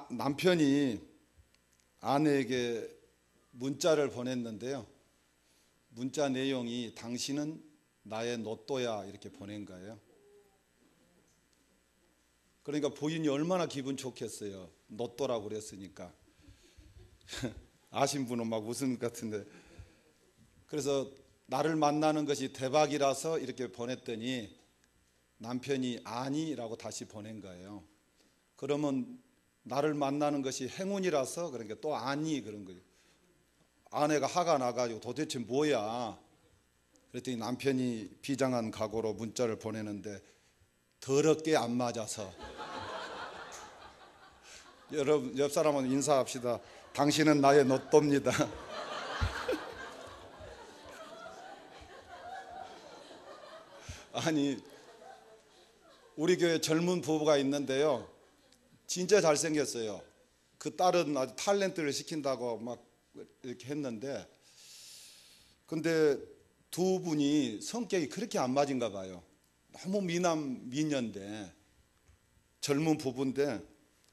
남편이 아내에게 문자를 보냈는데요. 문자 내용이 당신은 나의 로또야 이렇게 보낸 거예요. 그러니까 부인이 얼마나 기분 좋겠어요. 로또라고 그랬으니까. 아신 분은 막 웃음 같은데. 그래서 나를 만나는 것이 대박이라서 이렇게 보냈더니 남편이 아니라고 다시 보낸 거예요. 그러면 나를 만나는 것이 행운이라서 그러니까 또 아니 그런 거예요. 아내가 화가 나가지고 도대체 뭐야? 그랬더니 남편이 비장한 각오로 문자를 보내는데 더럽게 안 맞아서. 여러분 옆 사람은 인사합시다. 당신은 나의 로또입니다. 아니 우리 교회 젊은 부부가 있는데요. 진짜 잘생겼어요. 그 딸은 아주 탤런트를 시킨다고 막 이렇게 했는데 근데 두 분이 성격이 그렇게 안 맞은가 봐요. 너무 미남 미녀인데 젊은 부부인데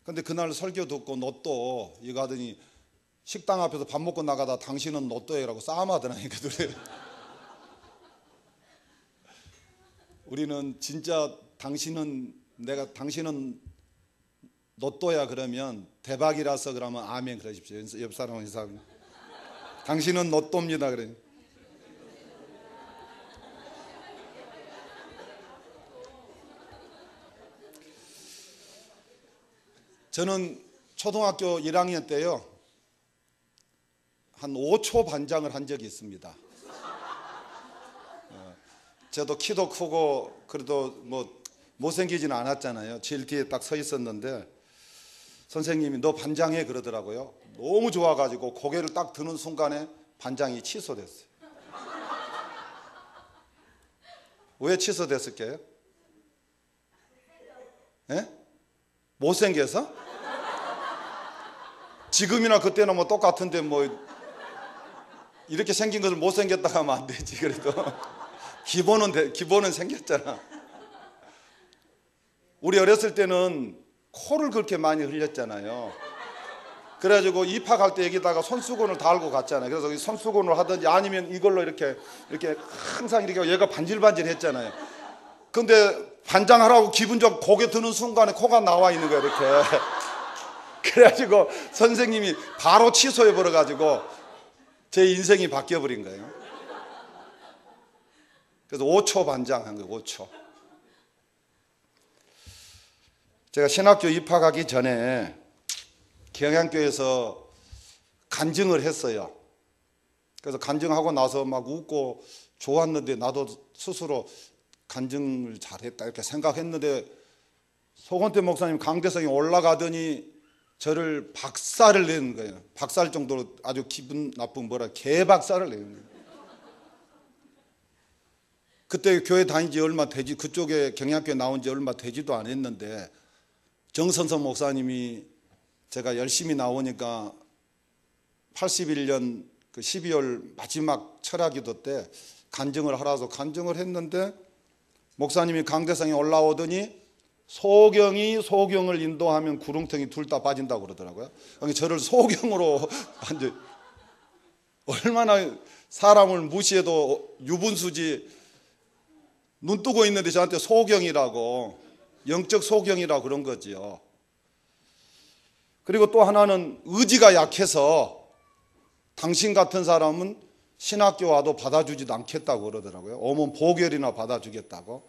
근데 그날 설교 듣고 로또 이거 하더니 식당 앞에서 밥 먹고 나가다 당신은 로또예라고 싸움하더라니까 둘이. 우리는 진짜 당신은 로또야 그러면 대박이라서 그러면 아멘 그러십시오. 옆 사람은 인사합니다. 당신은 로또입니다 그래. 저는 초등학교 1학년 때요 한 5초 반장을 한 적이 있습니다. 저도 키도 크고 그래도 뭐 못생기지는 않았잖아요. 제일 뒤에 딱 서 있었는데 선생님이 너 반장해 그러더라고요. 너무 좋아가지고 고개를 딱 드는 순간에 반장이 취소됐어요. 왜 취소됐을까요? 예? 못생겨서? 지금이나 그때는 뭐 똑같은데 뭐 이렇게 생긴 것을 못생겼다 하면 안 되지. 그래도 기본은 생겼잖아. 우리 어렸을 때는 코를 그렇게 많이 흘렸잖아요. 그래가지고 입학할 때 여기다가 손수건을 달고 갔잖아요. 그래서 손수건을 하든지 아니면 이걸로 이렇게 항상 이렇게 얘가 반질반질 했잖아요. 근데 반장하라고 기분 좋고 고개 드는 순간에 코가 나와 있는 거예요 이렇게. 그래가지고 선생님이 바로 취소해 버려가지고 제 인생이 바뀌어버린 거예요. 그래서 5초 반장한 거예요. 5초. 제가 신학교 입학하기 전에 경양교에서 간증을 했어요. 그래서 간증하고 나서 막 웃고 좋았는데 나도 스스로 간증을 잘했다 이렇게 생각했는데 소건태 목사님 강대성이 올라가더니 저를 박살을 내는 거예요. 박살 정도로 아주 기분 나쁜 개박살을 내는 거예요. 그때 교회 다닌 지 얼마 되지 그쪽에 경양교회 나온 지 얼마 되지도 않았는데 정선선 목사님이 제가 열심히 나오니까 81년 그 12월 마지막 철야기도 때 간증을 하라서 간증을 했는데 목사님이 강대상에 올라오더니 소경을 인도하면 구렁텅이 둘 다 빠진다고 그러더라고요. 그러니까 저를 소경으로 완전 얼마나 사람을 무시해도 유분수지 눈 뜨고 있는데 저한테 소경이라고 영적 소경이라고 그런 거지요. 그리고 또 하나는 의지가 약해서 당신 같은 사람은 신학교 와도 받아주지도 않겠다고 그러더라고요. 오면 보결이나 받아주겠다고.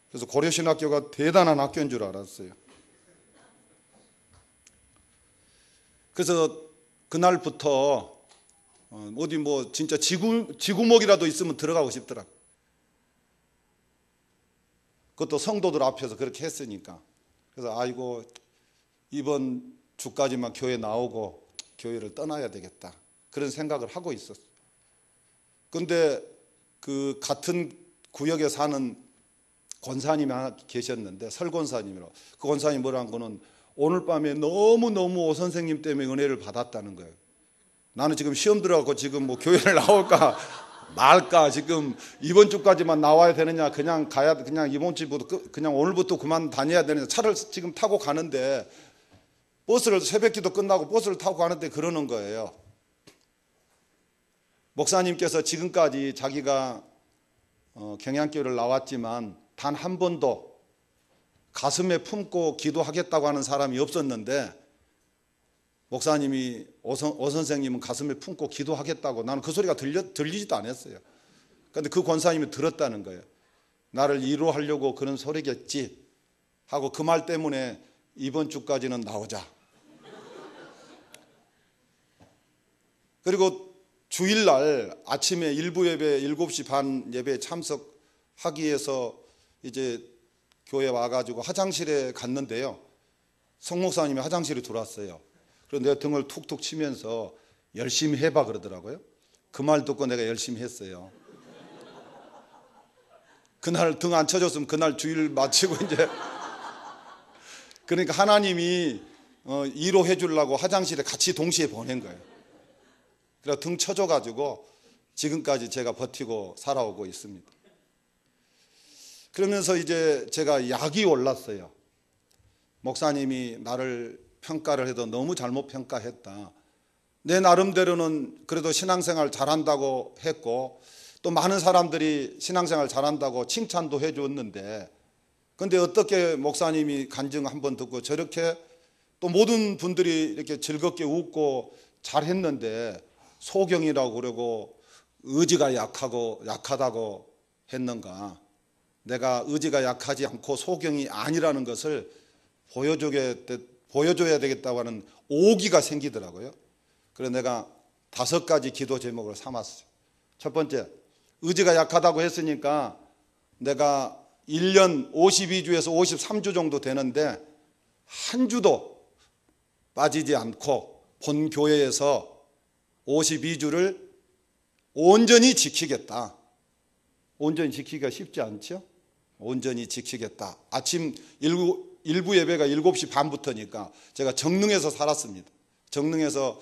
그래서 고려신학교가 대단한 학교인 줄 알았어요. 그래서 그날부터 어디 뭐 진짜 지구목이라도 있으면 들어가고 싶더라고요. 그것도 성도들 앞에서 그렇게 했으니까. 그래서 아이고 이번 주까지만 교회 나오고 교회를 떠나야 되겠다 그런 생각을 하고 있었어요. 그런데 그 같은 구역에 사는 권사님이 하나 계셨는데 설권사님이라고. 그 권사님이 뭐라는 거는 오늘 밤에 너무너무 오 선생님 때문에 은혜를 받았다는 거예요. 나는 지금 시험 들어가고 지금 뭐 교회를 나올까 말까 지금 이번 주까지만 나와야 되느냐 그냥 이번 주부터 그냥 오늘부터 그만 다녀야 되느냐 차를 지금 타고 가는데 버스를 새벽기도 끝나고 버스를 타고 가는데 그러는 거예요. 목사님께서 지금까지 자기가 경양교회를 나왔지만 단 한 번도 가슴에 품고 기도하겠다고 하는 사람이 없었는데 목사님이 오 선생님은 가슴에 품고 기도하겠다고, 나는 그 소리가 들리지도 않았어요. 그런데 그 권사님이 들었다는 거예요. 나를 위로하려고 그런 소리겠지 하고 그 말 때문에 이번 주까지는 나오자. 그리고 주일날 아침에 일부 예배 7시 반 예배에 참석하기 위해서 이제 교회 와가지고 화장실에 갔는데요. 성 목사님이 화장실에 들어왔어요. 그래서 내 등을 툭툭 치면서 열심히 해봐 그러더라고요. 그 말 듣고 내가 열심히 했어요. 그날 등 안 쳐줬으면 그날 주일 마치고 이제 그러니까 하나님이 위로해 주려고 화장실에 같이 동시에 보낸 거예요. 그래서 등 쳐줘가지고 지금까지 제가 버티고 살아오고 있습니다. 그러면서 이제 제가 약이 올랐어요. 목사님이 나를 평가를 해도 너무 잘못 평가했다. 내 나름대로는 그래도 신앙생활 잘한다고 했고 또 많은 사람들이 신앙생활 잘한다고 칭찬도 해줬는데, 근데 어떻게 목사님이 간증 한번 듣고 저렇게 또 모든 분들이 이렇게 즐겁게 웃고 잘했는데 소경이라고 그러고 의지가 약하다고 했는가. 내가 의지가 약하지 않고 소경이 아니라는 것을 보여줘야 되겠다고 하는 오기가 생기더라고요. 그래서 내가 5가지 기도 제목을 삼았어요. 첫 번째, 의지가 약하다고 했으니까 내가 1년 52주에서 53주 정도 되는데 한 주도 빠지지 않고 본 교회에서 52주를 온전히 지키겠다. 온전히 지키기가 쉽지 않죠? 온전히 지키겠다. 아침 일부 예배가 7시 반부터니까 제가 정릉에서 살았습니다. 정릉에서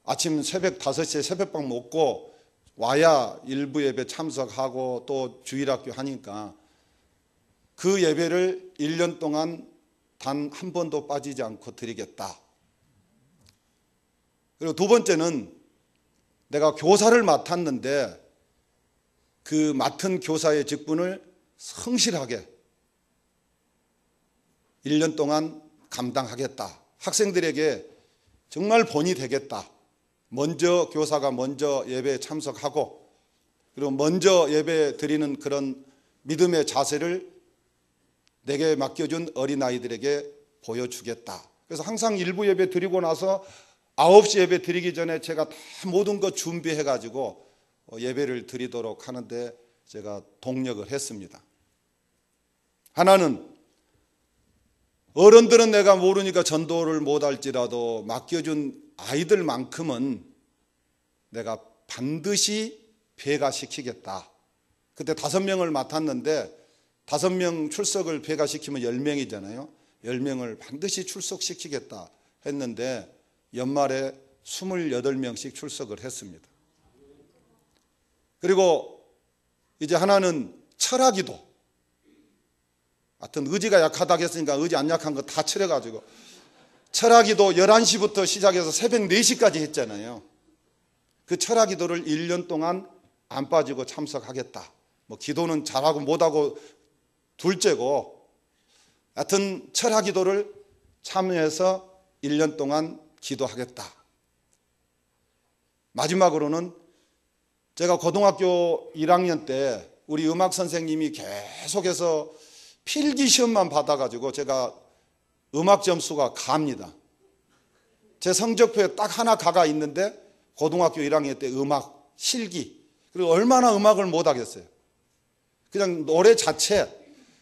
아침 새벽 5시에 새벽밥 먹고 와야 일부 예배 참석하고 또 주일학교 하니까 그 예배를 1년 동안 단 한 번도 빠지지 않고 드리겠다. 그리고 두 번째는 내가 교사를 맡았는데 그 맡은 교사의 직분을 성실하게 1년 동안 감당하겠다. 학생들에게 정말 본이 되겠다. 교사가 먼저 예배에 참석하고 그리고 먼저 예배 드리는 그런 믿음의 자세를 내게 맡겨준 어린아이들에게 보여주겠다. 그래서 항상 일부 예배 드리고 나서 9시 예배 드리기 전에 제가 다 모든 것 준비해가지고 예배를 드리도록 하는데 제가 동력을 했습니다. 하나는 어른들은 내가 모르니까 전도를 못할지라도 맡겨준 아이들만큼은 내가 반드시 배가시키겠다. 그때 5명을 맡았는데 5명 출석을 배가시키면 10명이잖아요. 10명을 반드시 출석시키겠다 했는데 연말에 28명씩 출석을 했습니다. 그리고 이제 하나는 철학기도. 하여튼 의지가 약하다고 했으니까 의지 안 약한 거 다 철해가지고 철학기도 11시부터 시작해서 새벽 4시까지 했잖아요. 그 철학기도를 1년 동안 안 빠지고 참석하겠다. 뭐 기도는 잘하고 못하고 둘째고 하여튼 철학기도를 참여해서 1년 동안 기도하겠다. 마지막으로는 제가 고등학교 1학년 때 우리 음악 선생님이 계속해서 필기 시험만 받아가지고 제가 음악 점수가 갑니다. 제 성적표에 딱 하나 가가 있는데 고등학교 1학년 때 음악 실기. 그리고 얼마나 음악을 못하겠어요. 그냥 노래 자체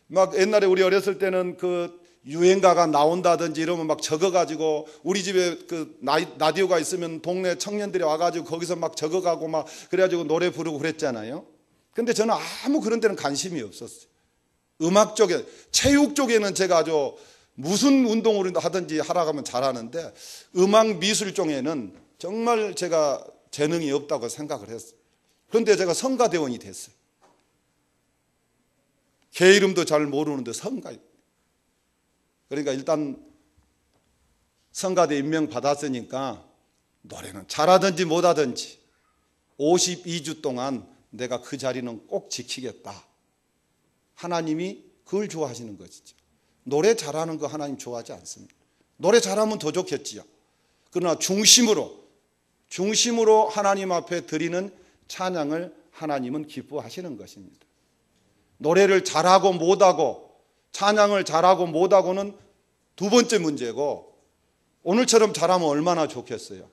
막 옛날에 우리 어렸을 때는 그 유행가가 나온다든지 이러면 막 적어가지고 우리 집에 그 라디오가 있으면 동네 청년들이 와가지고 거기서 막 적어가고 막 그래가지고 노래 부르고 그랬잖아요. 근데 저는 아무 그런 데는 관심이 없었어요. 음악 쪽에, 체육 쪽에는 제가 아주 무슨 운동을 하든지 하라고 하면 잘하는데 음악 미술 쪽에는 정말 제가 재능이 없다고 생각을 했어요. 그런데 제가 성가대원이 됐어요. 개 이름도 잘 모르는데 성가. 그러니까 일단 성가대 임명 받았으니까 노래는 잘하든지 못하든지 52주 동안 내가 그 자리는 꼭 지키겠다. 하나님이 그걸 좋아하시는 것이죠. 노래 잘하는 거 하나님 좋아하지 않습니다. 노래 잘하면 더 좋겠지요. 그러나 중심으로 하나님 앞에 드리는 찬양을 하나님은 기뻐하시는 것입니다. 노래를 잘하고 못하고 찬양을 잘하고 못하고는 두 번째 문제고, 오늘처럼 잘하면 얼마나 좋겠어요.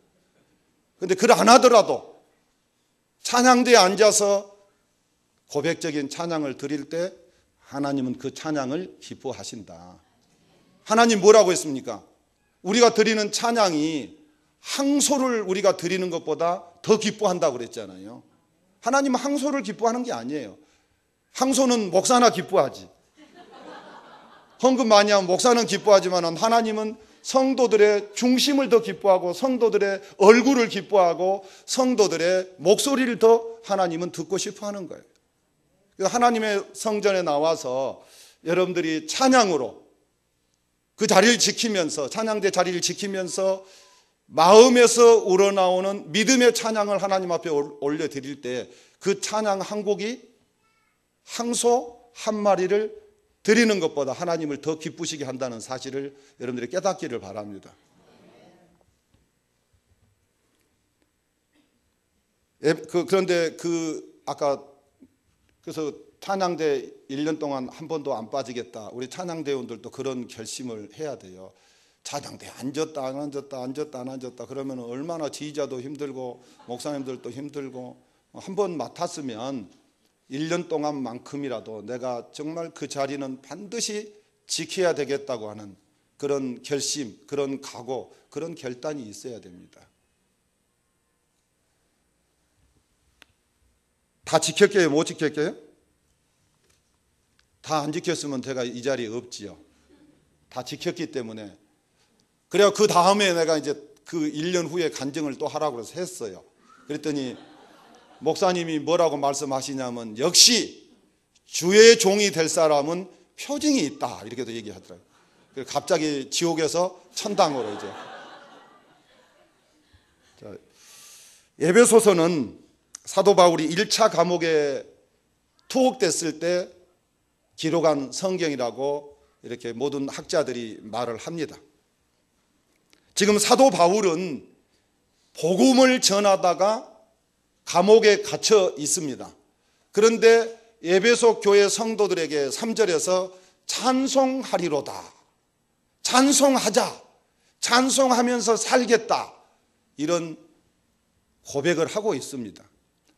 그런데 그걸 안 하더라도 찬양대에 앉아서 고백적인 찬양을 드릴 때 하나님은 그 찬양을 기뻐하신다. 하나님 뭐라고 했습니까? 우리가 드리는 찬양이 항소를 우리가 드리는 것보다 더 기뻐한다고 그랬잖아요. 하나님은 항소를 기뻐하는 게 아니에요. 항소는 목사나 기뻐하지. 헌금 많이 하면 목사는 기뻐하지만 하나님은 성도들의 중심을 더 기뻐하고 성도들의 얼굴을 기뻐하고 성도들의 목소리를 더 하나님은 듣고 싶어 하는 거예요. 하나님의 성전에 나와서 여러분들이 찬양으로 그 자리를 지키면서, 찬양대 자리를 지키면서 마음에서 우러나오는 믿음의 찬양을 하나님 앞에 올려드릴 때 그 찬양 한 곡이 항소 한 마리를 드리는 것보다 하나님을 더 기쁘시게 한다는 사실을 여러분들이 깨닫기를 바랍니다. 그런데 아까 그래서 찬양대 1년 동안 한 번도 안 빠지겠다. 우리 찬양대원들도 그런 결심을 해야 돼요. 찬양대 앉았다 안 앉았다 그러면 얼마나 지휘자도 힘들고 목사님들도 힘들고, 한 번 맡았으면 1년 동안만큼이라도 내가 정말 그 자리는 반드시 지켜야 되겠다고 하는 그런 결심, 그런 각오, 그런 결단이 있어야 됩니다. 다 지켰게요? 못 지켰게요? 다 안 지켰으면 제가 이 자리에 없지요. 다 지켰기 때문에. 그래야 그 다음에 내가 이제 그 1년 후에 간증을 또 하라고 해서 했어요. 그랬더니 목사님이 뭐라고 말씀하시냐면, 역시 주의 종이 될 사람은 표징이 있다, 이렇게도 얘기하더라고요. 그래서 갑자기 지옥에서 천당으로 이제. 자, 에베소서는 사도 바울이 1차 감옥에 투옥됐을 때 기록한 성경이라고 이렇게 모든 학자들이 말을 합니다. 지금 사도 바울은 복음을 전하다가 감옥에 갇혀 있습니다. 그런데 에베소 교회 성도들에게 3절에서 찬송하리로다, 찬송하자, 찬송하면서 살겠다, 이런 고백을 하고 있습니다.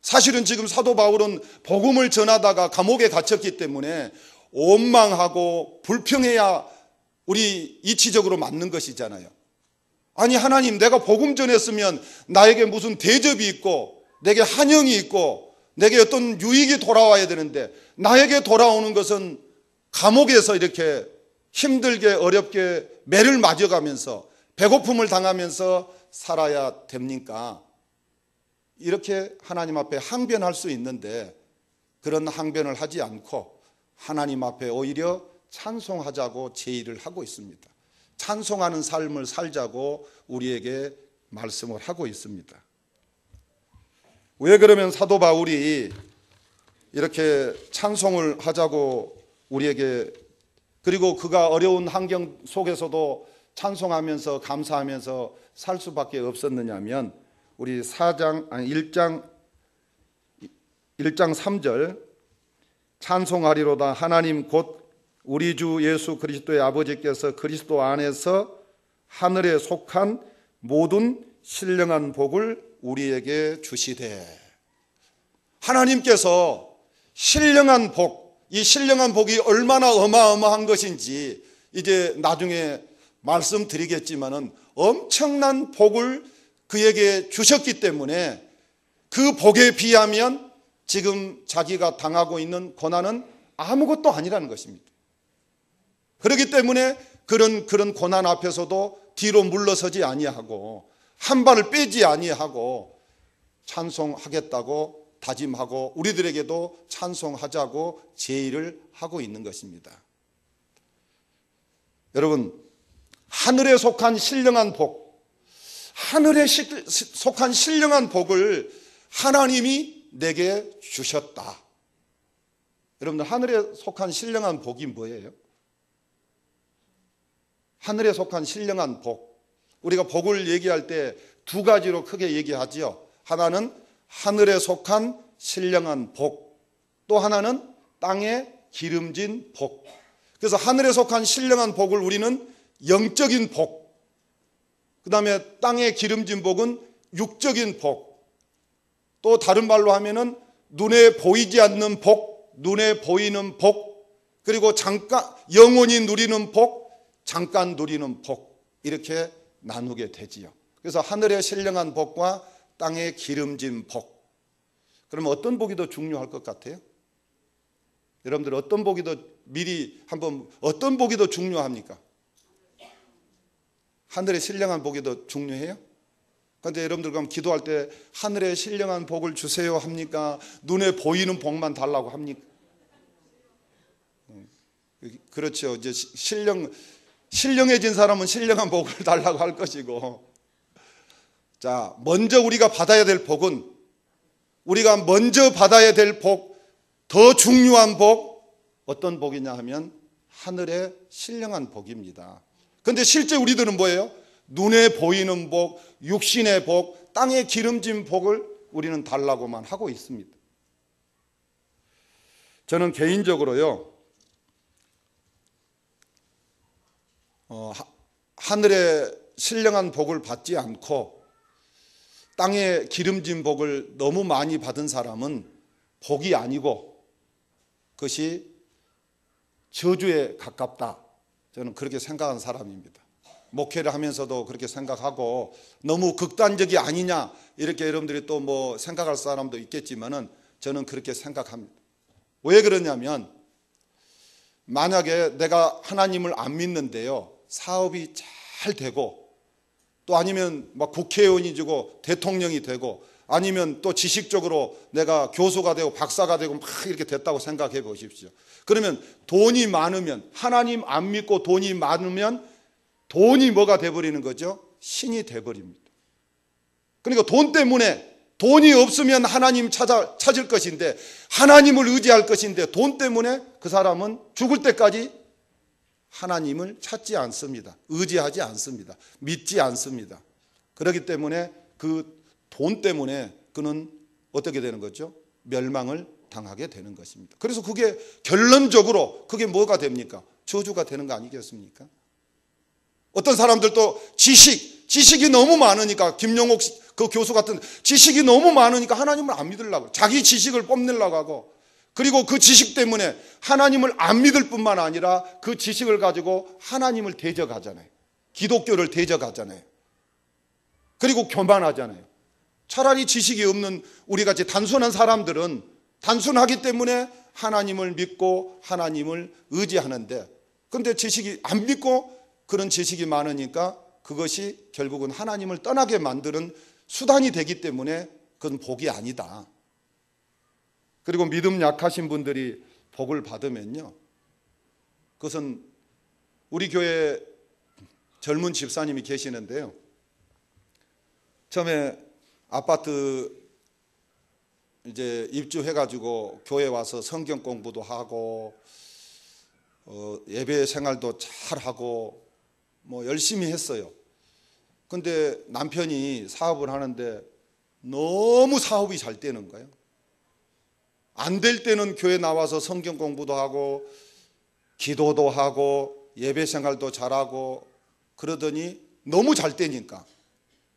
사실은 지금 사도 바울은 복음을 전하다가 감옥에 갇혔기 때문에 원망하고 불평해야 우리 이치적으로 맞는 것이잖아요. 아니, 하나님, 내가 복음 전했으면 나에게 무슨 대접이 있고 내게 한영이 있고 내게 어떤 유익이 돌아와야 되는데, 나에게 돌아오는 것은 감옥에서 이렇게 힘들게 어렵게 매를 맞아가면서 배고픔을 당하면서 살아야 됩니까? 이렇게 하나님 앞에 항변할 수 있는데 그런 항변을 하지 않고 하나님 앞에 오히려 찬송하자고 제의를 하고 있습니다. 찬송하는 삶을 살자고 우리에게 말씀을 하고 있습니다. 왜 그러면 사도 바울이 이렇게 찬송을 하자고 우리에게, 그리고 그가 어려운 환경 속에서도 찬송하면서 감사하면서 살 수밖에 없었느냐면, 우리 1장 3절, 찬송하리로다 하나님 곧 우리 주 예수 그리스도의 아버지께서 그리스도 안에서 하늘에 속한 모든 신령한 복을 우리에게 주시되. 하나님께서 신령한 복, 이 신령한 복이 얼마나 어마어마한 것인지 이제 나중에 말씀드리겠지만은 엄청난 복을 그에게 주셨기 때문에 그 복에 비하면 지금 자기가 당하고 있는 고난은 아무것도 아니라는 것입니다. 그렇기 때문에 그런 고난 앞에서도 뒤로 물러서지 아니하고 한 발을 빼지 아니하고 찬송하겠다고 다짐하고 우리들에게도 찬송하자고 제의를 하고 있는 것입니다. 여러분, 하늘에 속한 신령한 복, 하늘에 속한 신령한 복을 하나님이 내게 주셨다. 여러분들, 하늘에 속한 신령한 복이 뭐예요? 하늘에 속한 신령한 복, 우리가 복을 얘기할 때 두 가지로 크게 얘기하지요. 하나는 하늘에 속한 신령한 복, 또 하나는 땅에 기름진 복. 그래서 하늘에 속한 신령한 복을 우리는 영적인 복, 그 다음에 땅에 기름진 복은 육적인 복, 또 다른 말로 하면은 눈에 보이지 않는 복, 눈에 보이는 복, 그리고 잠깐 영원히 누리는 복, 잠깐 누리는 복, 이렇게 나누게 되지요. 그래서 하늘의 신령한 복과 땅에 기름진 복. 그러면 어떤 복이 더 중요할 것 같아요? 여러분들, 어떤 복이 더, 미리 한번, 어떤 복이 더 중요합니까? 하늘의 신령한 복이 더 중요해요? 그런데 여러분들 그럼 기도할 때 하늘의 신령한 복을 주세요 합니까? 눈에 보이는 복만 달라고 합니까? 그렇죠. 이제 신령해진 사람은 신령한 복을 달라고 할 것이고, 자, 먼저 우리가 받아야 될 복은, 우리가 먼저 받아야 될 복, 더 중요한 복, 어떤 복이냐 하면 하늘의 신령한 복입니다. 그런데 실제 우리들은 뭐예요? 눈에 보이는 복, 육신의 복, 땅에 기름진 복을 우리는 달라고만 하고 있습니다. 저는 개인적으로요, 하늘의 신령한 복을 받지 않고 땅에 기름진 복을 너무 많이 받은 사람은 복이 아니고 그것이 저주에 가깝다. 저는 그렇게 생각하는 사람입니다. 목회를 하면서도 그렇게 생각하고, 너무 극단적이 아니냐 이렇게 여러분들이 또 뭐 생각할 사람도 있겠지만은 저는 그렇게 생각합니다. 왜 그러냐면, 만약에 내가 하나님을 안 믿는데요, 사업이 잘 되고, 또 아니면 막 국회의원이 되고 대통령이 되고, 아니면 또 지식적으로 내가 교수가 되고 박사가 되고 막 이렇게 됐다고 생각해 보십시오. 그러면 돈이 많으면, 하나님 안 믿고 돈이 많으면 돈이 뭐가 돼버리는 거죠? 신이 돼버립니다. 그러니까 돈 때문에, 돈이 없으면 하나님 찾을 것인데, 하나님을 의지할 것인데, 돈 때문에 그 사람은 죽을 때까지 하나님을 찾지 않습니다. 의지하지 않습니다. 믿지 않습니다. 그렇기 때문에 그 돈 때문에 그는 어떻게 되는 거죠? 멸망을 당하게 되는 것입니다. 그래서 그게 결론적으로 그게 뭐가 됩니까? 저주가 되는 거 아니겠습니까? 어떤 사람들도 지식이 너무 많으니까, 김용옥 그 교수 같은 지식이 너무 많으니까 하나님을 안 믿으려고, 자기 지식을 뽐내려고 하고, 그리고 그 지식 때문에 하나님을 안 믿을 뿐만 아니라 그 지식을 가지고 하나님을 대적하잖아요. 기독교를 대적하잖아요. 그리고 교만하잖아요. 차라리 지식이 없는 우리같이 단순한 사람들은 단순하기 때문에 하나님을 믿고 하나님을 의지하는데, 그런데 지식이 안 믿고 그런 지식이 많으니까 그것이 결국은 하나님을 떠나게 만드는 수단이 되기 때문에 그건 복이 아니다. 그리고 믿음 약하신 분들이 복을 받으면요, 그것은 우리 교회 젊은 집사님이 계시는데요, 처음에 아파트 이제 입주해가지고 교회 와서 성경 공부도 하고 예배 생활도 잘 하고 뭐 열심히 했어요. 근데 남편이 사업을 하는데 너무 사업이 잘 되는 거예요. 안 될 때는 교회 나와서 성경 공부도 하고 기도도 하고 예배 생활도 잘하고 그러더니 너무 잘 되니까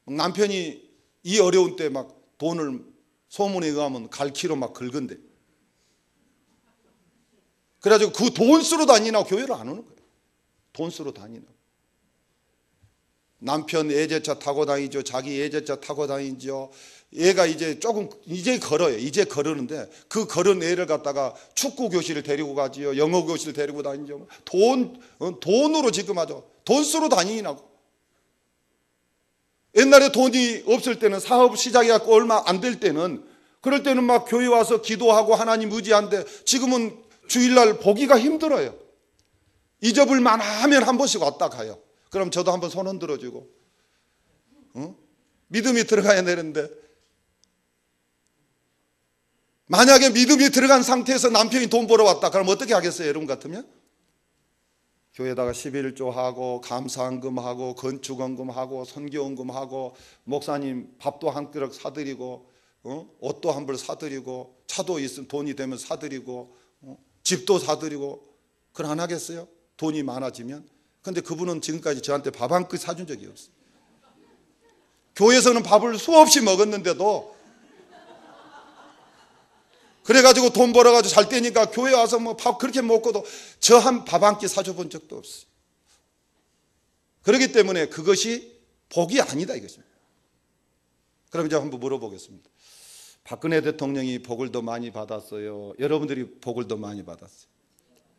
남편이 이 어려운 때 막 돈을, 소문에 의하면 갈키로 막 긁은대. 그래가지고 그 돈 쓰러 다니나 교회를 안 오는 거예요. 돈 쓰러 다니나. 남편 예제차 타고 다니죠. 자기 예제차 타고 다니죠. 얘가 이제 조금 이제 걸어요. 이제 걸으는데 그 걸은 애를 갖다가 축구 교실을 데리고 가지요. 영어 교실을 데리고 다니죠. 돈으로 지금 하죠. 돈 쓰러 다니냐고. 옛날에 돈이 없을 때는, 사업 시작해갖고 얼마 안 될 때는, 그럴 때는 막 교회 와서 기도하고 하나님 의지하는데, 지금은 주일날 보기가 힘들어요. 잊어볼 만하면 한 번씩 왔다 가요. 그럼 저도 한번 손 흔들어주고, 믿음이 들어가야 되는데, 만약에 믿음이 들어간 상태에서 남편이 돈 벌어 왔다, 그럼 어떻게 하겠어요? 여러분 같으면? 교회에다가 11조 하고, 감사헌금하고, 건축헌금하고, 선교헌금하고, 목사님 밥도 한 그릇 사드리고, 옷도 한 벌 사드리고, 차도 있으면 돈이 되면 사드리고, 집도 사드리고, 그걸 안 하겠어요? 돈이 많아지면? 근데 그분은 지금까지 저한테 밥 한 그릇 사준 적이 없어요. 교회에서는 밥을 수없이 먹었는데도, 그래가지고 돈 벌어가지고 잘 되니까 교회 와서 뭐 밥 그렇게 먹고도 저 한 밥 한 끼 사줘 본 적도 없어요. 그렇기 때문에 그것이 복이 아니다 이것입니다. 그럼 이제 한번 물어보겠습니다. 박근혜 대통령이 복을 더 많이 받았어요? 여러분들이 복을 더 많이 받았어요?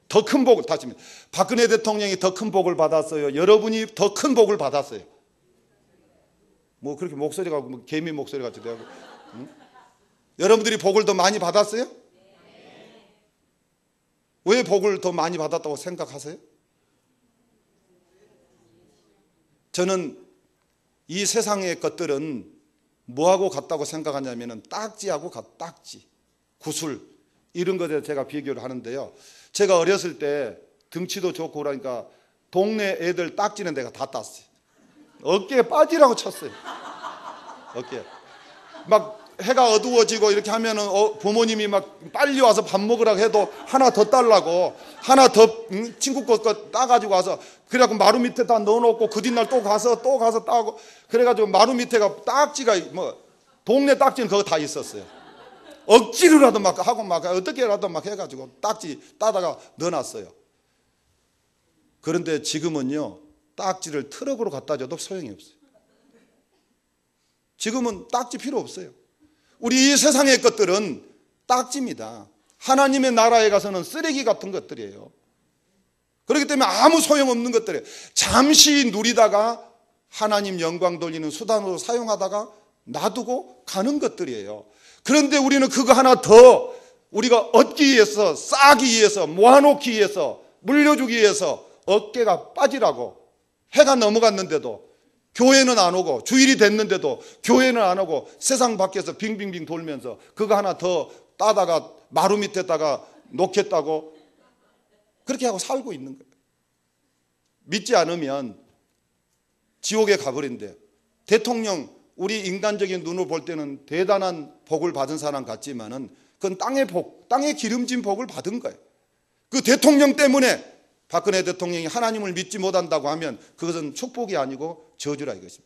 더 큰 복을, 다시 박근혜 대통령이 더 큰 복을 받았어요? 여러분이 더 큰 복을 받았어요? 뭐 그렇게 목소리가 뭐 개미 목소리 같이 되고, 여러분들이 복을 더 많이 받았어요? 왜 복을 더 많이 받았다고 생각하세요? 저는 이 세상의 것들은 뭐하고 같다고 생각하냐면 딱지하고 딱지, 구슬 이런 것에 제가 비교를 하는데요. 제가 어렸을 때 등치도 좋고 그러니까 동네 애들 딱지는 내가 다 땄어요. 어깨에 빠지라고 쳤어요. 어깨에. 막 해가 어두워지고 이렇게 하면은 부모님이 막 빨리 와서 밥 먹으라고 해도 하나 더 달라고, 하나 더 친구 거 따가지고 와서, 그래갖고 마루 밑에다 넣어놓고 그 뒷날 또 가서 따고, 그래가지고 마루 밑에가 딱지가 뭐 동네 딱지는 그거 다 있었어요. 억지로라도 막 하고 막 어떻게라도 막 해가지고 딱지 따다가 넣어놨어요. 그런데 지금은요, 딱지를 트럭으로 갖다 줘도 소용이 없어요. 지금은 딱지 필요 없어요. 우리 이 세상의 것들은 딱지입니다. 하나님의 나라에 가서는 쓰레기 같은 것들이에요. 그렇기 때문에 아무 소용없는 것들이에요. 잠시 누리다가 하나님 영광 돌리는 수단으로 사용하다가 놔두고 가는 것들이에요. 그런데 우리는 그거 하나 더 우리가 얻기 위해서, 쌓기 위해서, 모아놓기 위해서, 물려주기 위해서 어깨가 빠지라고, 해가 넘어갔는데도 교회는 안 오고, 주일이 됐는데도 교회는 안 오고, 세상 밖에서 빙빙빙 돌면서 그거 하나 더 따다가 마루 밑에다가 놓겠다고 그렇게 하고 살고 있는 거예요. 믿지 않으면 지옥에 가버린대요. 대통령, 우리 인간적인 눈으로 볼 때는 대단한 복을 받은 사람 같지만은 그건 땅의 복, 땅의 기름진 복을 받은 거예요. 그 대통령 때문에 박근혜 대통령이 하나님을 믿지 못한다고 하면 그것은 축복이 아니고 저주라 이것입니다.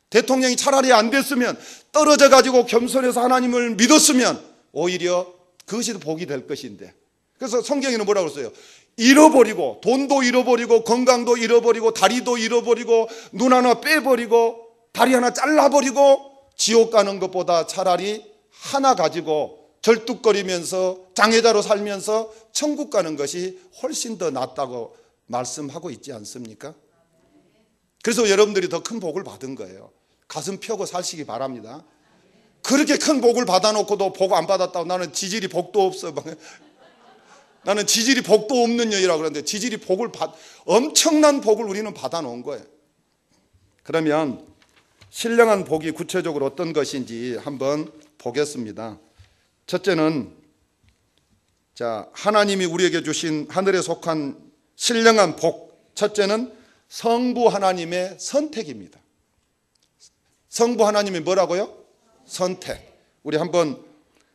대통령이 차라리 안 됐으면, 떨어져 가지고 겸손해서 하나님을 믿었으면 오히려 그것이 복이 될 것인데, 그래서 성경에는 뭐라고 했어요? 잃어버리고, 돈도 잃어버리고, 건강도 잃어버리고, 다리도 잃어버리고, 눈 하나 빼버리고, 다리 하나 잘라버리고 지옥 가는 것보다 차라리 하나 가지고 절뚝거리면서 장애자로 살면서 천국 가는 것이 훨씬 더 낫다고 말씀하고 있지 않습니까? 그래서 여러분들이 더 큰 복을 받은 거예요. 가슴 펴고 사시기 바랍니다. 그렇게 큰 복을 받아놓고도 복 안 받았다고, 나는 지질이 복도 없어, 나는 지질이 복도 없는 여이라고 그러는데, 지질이 엄청난 복을 우리는 받아놓은 거예요. 그러면 신령한 복이 구체적으로 어떤 것인지 한번 보겠습니다. 첫째는, 자, 하나님이 우리에게 주신 하늘에 속한 신령한 복, 첫째는 성부 하나님의 선택입니다. 성부 하나님이 뭐라고요? 선택. 우리 한번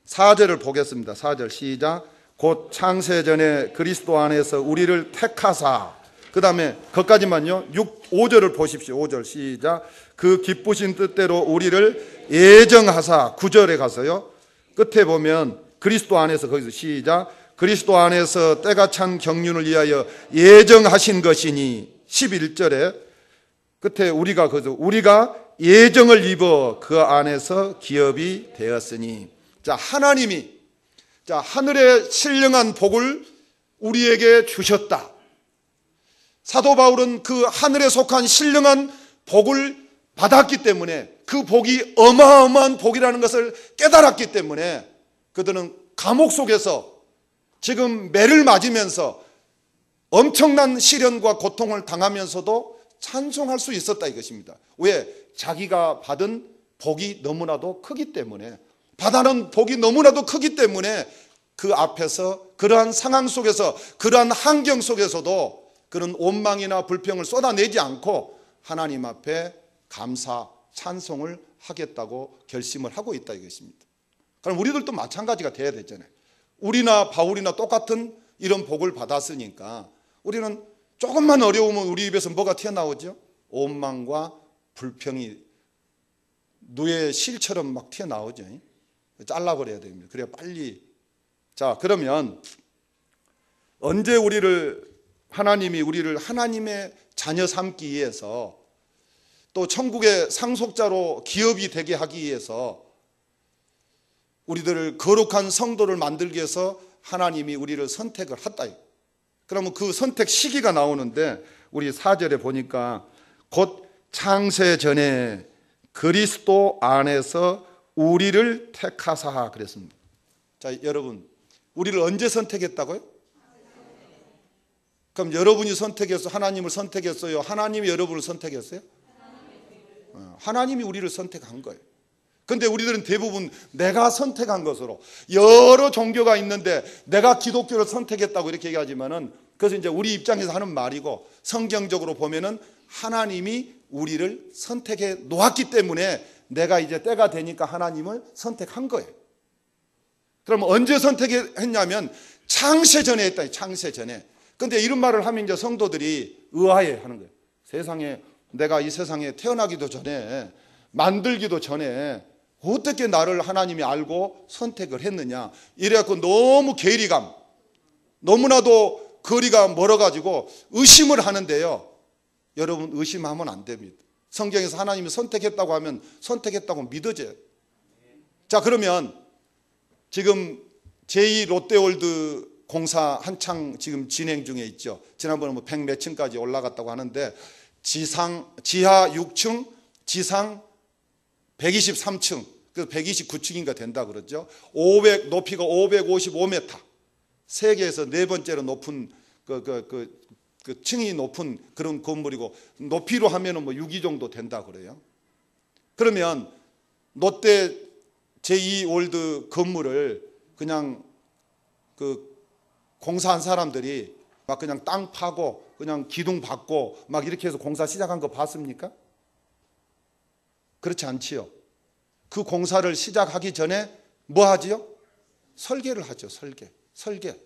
4절을 보겠습니다. 4절 시작. 곧 창세전에 그리스도 안에서 우리를 택하사, 그 다음에 거기까지만요. 5절을 보십시오. 5절 시작. 그 기쁘신 뜻대로 우리를 예정하사, 9절에 가서요. 끝에 보면 그리스도 안에서, 거기서 시작. 그리스도 안에서 때가 찬 경륜을 위하여 예정하신 것이니, 11절에 끝에 우리가 예정을 입어 그 안에서 기업이 되었으니. 자, 하나님이, 자, 하늘의 신령한 복을 우리에게 주셨다. 사도 바울은 그 하늘에 속한 신령한 복을 받았기 때문에, 그 복이 어마어마한 복이라는 것을 깨달았기 때문에 그들은 감옥 속에서 지금 매를 맞으면서 엄청난 시련과 고통을 당하면서도 찬송할 수 있었다 이것입니다. 왜? 자기가 받은 복이 너무나도 크기 때문에, 받아는 복이 너무나도 크기 때문에 그 앞에서, 그러한 상황 속에서, 그러한 환경 속에서도 그런 원망이나 불평을 쏟아내지 않고 하나님 앞에 감사, 찬송을 하겠다고 결심을 하고 있다 이것입니다. 그럼 우리들도 마찬가지가 돼야 되잖아요. 우리나 바울이나 똑같은 이런 복을 받았으니까 우리는 조금만 어려우면 우리 입에서 뭐가 튀어나오죠? 원망과 불평이 누에 실처럼 막 튀어나오죠. 잘라버려야 됩니다. 그래야 빨리. 자, 그러면 언제 하나님이 우리를 하나님의 자녀 삼기 위해서, 또 천국의 상속자로 기업이 되게 하기 위해서, 우리들을 거룩한 성도를 만들기 위해서 하나님이 우리를 선택을 했다. 그러면 그 선택 시기가 나오는데, 우리 4절에 보니까 곧 창세 전에 그리스도 안에서 우리를 택하사 그랬습니다. 자, 여러분, 우리를 언제 선택했다고요? 그럼 여러분이 선택해서 하나님을 선택했어요? 하나님이 여러분을 선택했어요? 하나님이 우리를 선택한 거예요. 근데 우리들은 대부분 내가 선택한 것으로, 여러 종교가 있는데 내가 기독교를 선택했다고 이렇게 얘기하지만은, 그래서 이제 우리 입장에서 하는 말이고, 성경적으로 보면은 하나님이 우리를 선택해 놓았기 때문에 내가 이제 때가 되니까 하나님을 선택한 거예요. 그럼 언제 선택했냐면 창세 전에 했다. 창세 전에. 근데 이런 말을 하면 이제 성도들이 의아해 하는 거예요. 세상에, 내가 이 세상에 태어나기도 전에, 만들기도 전에 어떻게 나를 하나님이 알고 선택을 했느냐, 이래갖고 너무 괴리감, 너무나도 거리가 멀어가지고 의심을 하는데요. 여러분, 의심하면 안 됩니다. 성경에서 하나님이 선택했다고 하면 선택했다고 믿어져요. 자, 그러면 지금 제2 롯데월드 공사 한창 지금 진행 중에 있죠. 지난번에 뭐 100 몇 층까지 올라갔다고 하는데, 지하 6층, 지상 123층, 그래서 129층인가 된다 그러죠. 높이가 555m. 세계에서 네 번째로 높은 그 층이 높은 그런 건물이고, 높이로 하면은 뭐 6위 정도 된다 그래요. 그러면 롯데 제2월드 건물을 그냥 그 공사한 사람들이 막 그냥 땅 파고 그냥 기둥 받고 막 이렇게 해서 공사 시작한 거 봤습니까? 그렇지 않지요. 그 공사를 시작하기 전에 뭐 하지요? 설계를 하죠. 설계.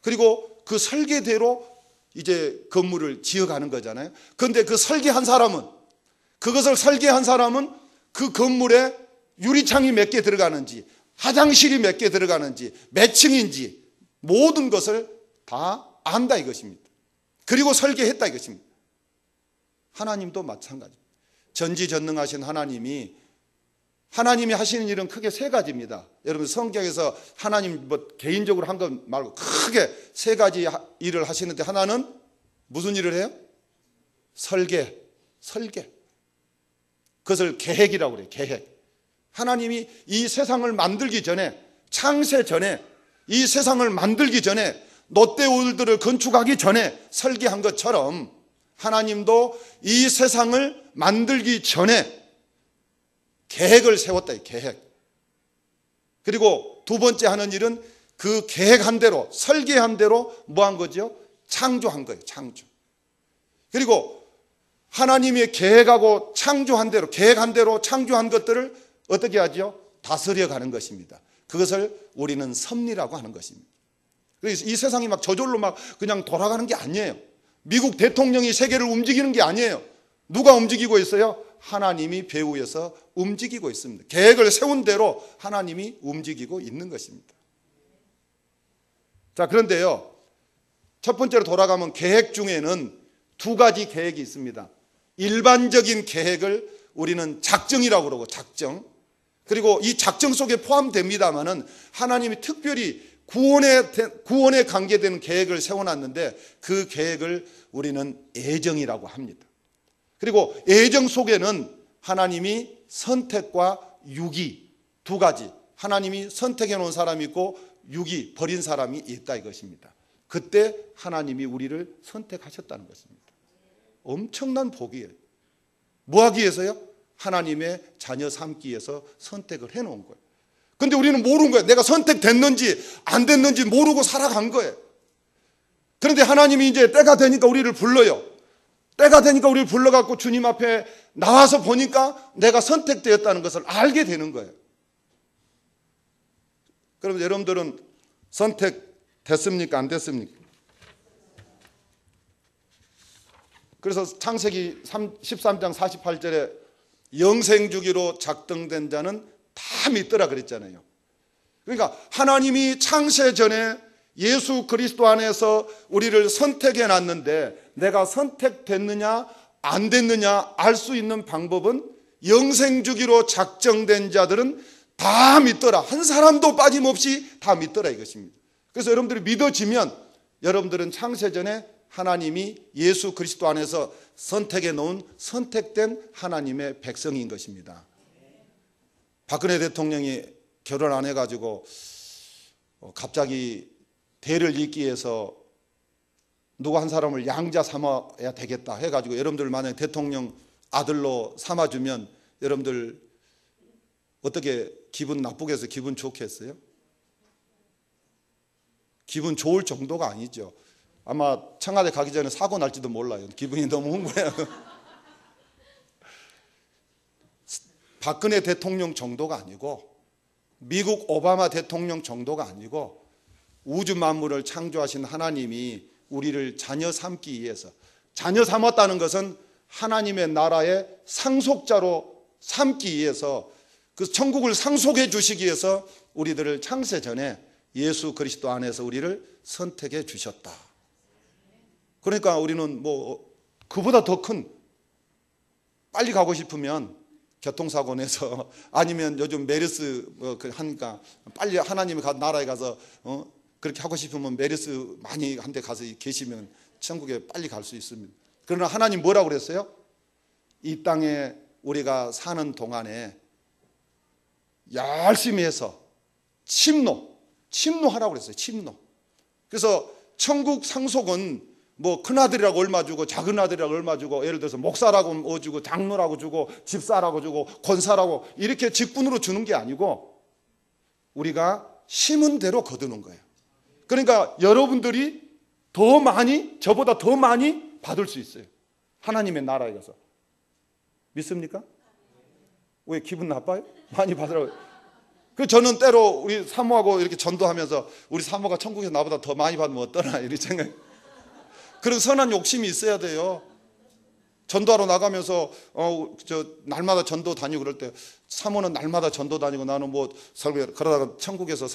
그리고 그 설계대로 이제 건물을 지어가는 거잖아요. 그런데 그 설계한 사람은, 그것을 설계한 사람은 그 건물에 유리창이 몇 개 들어가는지, 화장실이 몇 개 들어가는지, 몇 층인지 모든 것을 다 안다 이것입니다. 그리고 설계했다 이것입니다. 하나님도 마찬가지입니다. 전지전능하신 하나님이 하시는 일은 크게 세 가지입니다. 여러분, 성경에서 하나님 뭐 개인적으로 한 것 말고 크게 세 가지 일을 하시는데, 하나는 무슨 일을 해요? 설계. 그것을 계획이라고 그래요. 계획. 하나님이 이 세상을 만들기 전에, 창세 전에, 이 세상을 만들기 전에, 롯데월드를 건축하기 전에 설계한 것처럼 하나님도 이 세상을 만들기 전에 계획을 세웠다. 계획. 그리고 두 번째 하는 일은 그 계획한 대로, 설계한 대로 뭐 한 거죠? 창조한 거예요. 창조. 그리고 하나님이 계획하고 창조한 대로, 계획한 대로 창조한 것들을 어떻게 하죠? 다스려 가는 것입니다. 그것을 우리는 섭리라고 하는 것입니다. 그래서 이 세상이 막 저절로 막 그냥 돌아가는 게 아니에요. 미국 대통령이 세계를 움직이는 게 아니에요. 누가 움직이고 있어요? 하나님이 배후에서 움직이고 있습니다. 계획을 세운 대로 하나님이 움직이고 있는 것입니다. 자, 그런데요, 첫 번째로 돌아가면 계획 중에는 두 가지 계획이 있습니다. 일반적인 계획을 우리는 작정이라고 그러고, 작정. 그리고 이 작정 속에 포함됩니다만은 하나님이 특별히 구원에 관계되는 계획을 세워놨는데, 그 계획을 우리는 애정이라고 합니다. 그리고 애정 속에는 하나님이 선택과 유기 두 가지, 하나님이 선택해 놓은 사람이 있고 유기, 버린 사람이 있다 이것입니다. 그때 하나님이 우리를 선택하셨다는 것입니다. 엄청난 복이에요. 뭐 하기 위해서요? 하나님의 자녀 삼기 위해서 선택을 해놓은 거예요. 근데 우리는 모르는 거예요. 내가 선택됐는지 안 됐는지 모르고 살아간 거예요. 그런데 하나님이 이제 때가 되니까 우리를 불러요. 때가 되니까 우리를 불러갖고 주님 앞에 나와서 보니까 내가 선택되었다는 것을 알게 되는 거예요. 그럼 여러분들은 선택됐습니까? 안 됐습니까? 그래서 창세기 13장 48절에 영생주기로 작정된 자는 다 믿더라 그랬잖아요. 그러니까 하나님이 창세 전에 예수 그리스도 안에서 우리를 선택해 놨는데 내가 선택됐느냐 안 됐느냐 알 수 있는 방법은 영생주기로 작정된 자들은 다 믿더라. 한 사람도 빠짐없이 다 믿더라 이것입니다. 그래서 여러분들이 믿어지면 여러분들은 창세전에 하나님이 예수 그리스도 안에서 선택해 놓은 선택된 하나님의 백성인 것입니다. 박근혜 대통령이 결혼 안 해가지고 갑자기 대를 잇기 위해서 누구 한 사람을 양자 삼아야 되겠다 해가지고 여러분들 만약에 대통령 아들로 삼아주면 여러분들 어떻게 기분 나쁘게 해서 기분 좋게 했어요? 기분 좋을 정도가 아니죠. 아마 청와대 가기 전에 사고 날지도 몰라요. 기분이 너무 흥분해요. 박근혜 대통령 정도가 아니고 미국 오바마 대통령 정도가 아니고 우주 만물을 창조하신 하나님이 우리를 자녀 삼기 위해서, 자녀 삼았다는 것은 하나님의 나라의 상속자로 삼기 위해서, 그 천국을 상속해 주시기 위해서 우리들을 창세 전에 예수 그리스도 안에서 우리를 선택해 주셨다. 그러니까 우리는 뭐 그보다 더 큰, 빨리 가고 싶으면 교통사고 내서 아니면 요즘 메르스 하니까 빨리 하나님의 나라에 가서 그렇게 하고 싶으면 메르스 많이 한 데 가서 계시면 천국에 빨리 갈 수 있습니다. 그러나 하나님 뭐라고 그랬어요? 이 땅에 우리가 사는 동안에 열심히 해서 침노하라고 그랬어요. 침노. 그래서 천국 상속은 뭐 큰아들이라고 얼마 주고 작은 아들이라고 얼마 주고, 예를 들어서 목사라고 뭐 주고 장로라고 주고 집사라고 주고 권사라고 이렇게 직분으로 주는 게 아니고 우리가 심은 대로 거두는 거예요. 그러니까 여러분들이 더 많이, 저보다 더 많이 받을 수 있어요. 하나님의 나라에 가서. 믿습니까? 왜 기분 나빠요? 많이 받으라고. 그 저는 때로 우리 사모하고 이렇게 전도하면서 우리 사모가 천국에서 나보다 더 많이 받으면 어떠나 이렇게 생각. 그런 선한 욕심이 있어야 돼요. 전도하러 나가면서 날마다 전도 다니고 그럴 때 사모는 날마다 전도 다니고 나는 뭐 그러다가 천국에서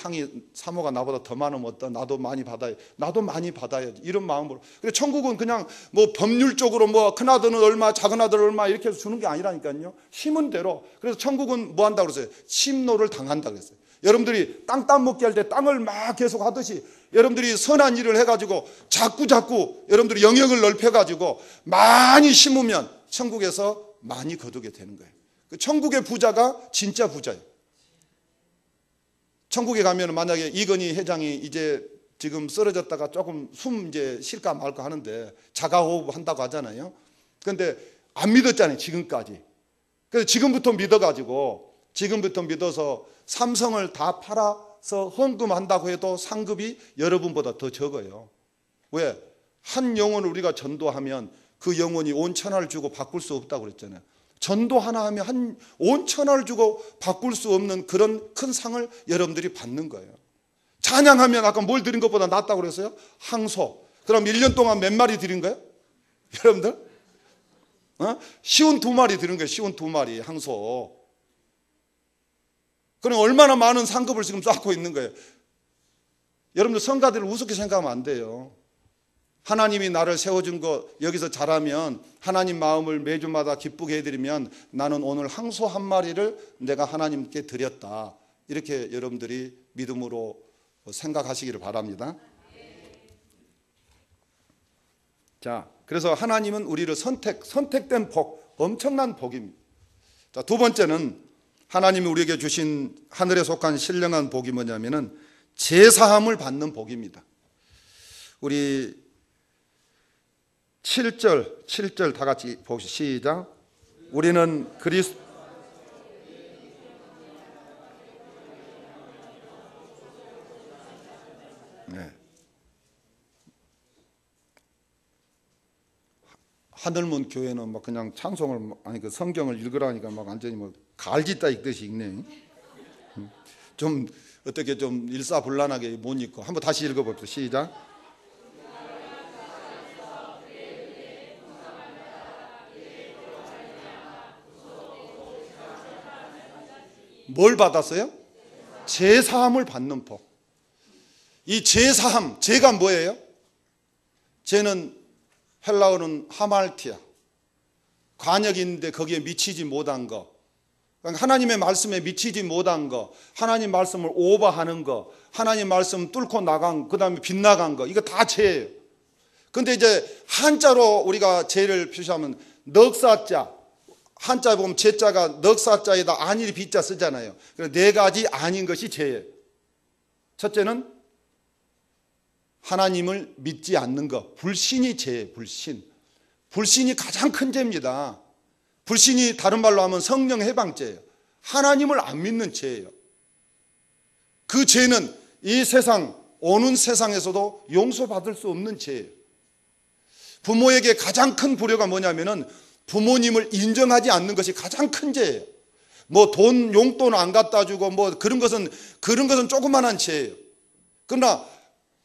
사모가 나보다 더 많으면 어떠? 나도 많이 받아야, 나도 많이 받아야지 이런 마음으로. 그래 천국은 그냥 뭐 법률적으로 뭐 큰 아들은 얼마 작은 아들은 얼마 이렇게 해서 주는 게 아니라니까요. 심은 대로. 그래서 천국은 뭐 한다고 그랬어요? 침노를 당한다 그랬어요. 여러분들이 땅 따먹기 할 때 땅을 막 계속 하듯이 여러분들이 선한 일을 해가지고 자꾸 여러분들이 영역을 넓혀가지고 많이 심으면 천국에서 많이 거두게 되는 거예요. 그 천국의 부자가 진짜 부자예요. 천국에 가면 만약에 이건희 회장이 이제 지금 쓰러졌다가 조금 숨 이제 쉴까 말까 하는데 자가호흡 한다고 하잖아요. 그런데 안 믿었잖아요, 지금까지. 그래서 지금부터 믿어서 삼성을 다 팔아서 헌금한다고 해도 상급이 여러분보다 더 적어요. 왜? 한 영혼을 우리가 전도하면 그 영혼이 온 천하를 주고 바꿀 수 없다고 그랬잖아요. 전도 하나 하면 한 온 천하를 주고 바꿀 수 없는 그런 큰 상을 여러분들이 받는 거예요. 찬양하면 아까 뭘 드린 것보다 낫다고 그랬어요? 항소. 그럼 1년 동안 몇 마리 드린 거예요? 여러분들? 쉬운 2마리 드린 거예요. 쉬운 2마리 항소. 그럼 얼마나 많은 상급을 지금 쌓고 있는 거예요. 여러분들 성가들을 우습게 생각하면 안 돼요. 하나님이 나를 세워준 거 여기서 잘하면 하나님 마음을 매주마다 기쁘게 해드리면 나는 오늘 항소 1마리를 내가 하나님께 드렸다. 이렇게 여러분들이 믿음으로 생각하시기를 바랍니다. 자, 그래서 하나님은 우리를 선택된 복, 엄청난 복입니다. 자, 두 번째는 하나님이 우리에게 주신 하늘에 속한 신령한 복이 뭐냐면은 제사함을 받는 복입니다. 우리 7절 다 같이 봅시다. 시작. 우리는 그리스도 네. 하늘문 교회는 막 그냥 찬송을 아니 그 성경을 읽으라니까 막 완전히 뭐 갈짓다 읽듯이 읽네. 좀 어떻게 좀 일사불란하게 못 읽고 한번 다시 읽어봅시다. 시작. 뭘 받았어요? 제사함을 받는 복. 이 제사함, 제가 뭐예요? 제는 헬라어는 하말티아, 관역이 있는데 거기에 미치지 못한 거, 하나님의 말씀에 미치지 못한 거, 하나님 말씀을 오버하는 거, 하나님 말씀 뚫고 나간, 그 다음에 빗나간 거, 이거 다 죄예요. 근데 이제 한자로 우리가 죄를 표시하면 넉사자, 한자 보면 제자가 넉사자에다 안일 비자 쓰잖아요. 그래서 네 가지 아닌 것이 죄예요. 첫째는 하나님을 믿지 않는 것, 불신이 죄예요. 불신이 가장 큰 죄입니다. 불신이 다른 말로 하면 성령 해방죄예요. 하나님을 안 믿는 죄예요. 그 죄는 이 세상, 오는 세상에서도 용서받을 수 없는 죄예요. 부모에게 가장 큰 불효가 뭐냐면은 부모님을 인정하지 않는 것이 가장 큰 죄예요. 뭐 돈, 용돈 안 갖다 주고 뭐 그런 것은 조그만한 죄예요. 그러나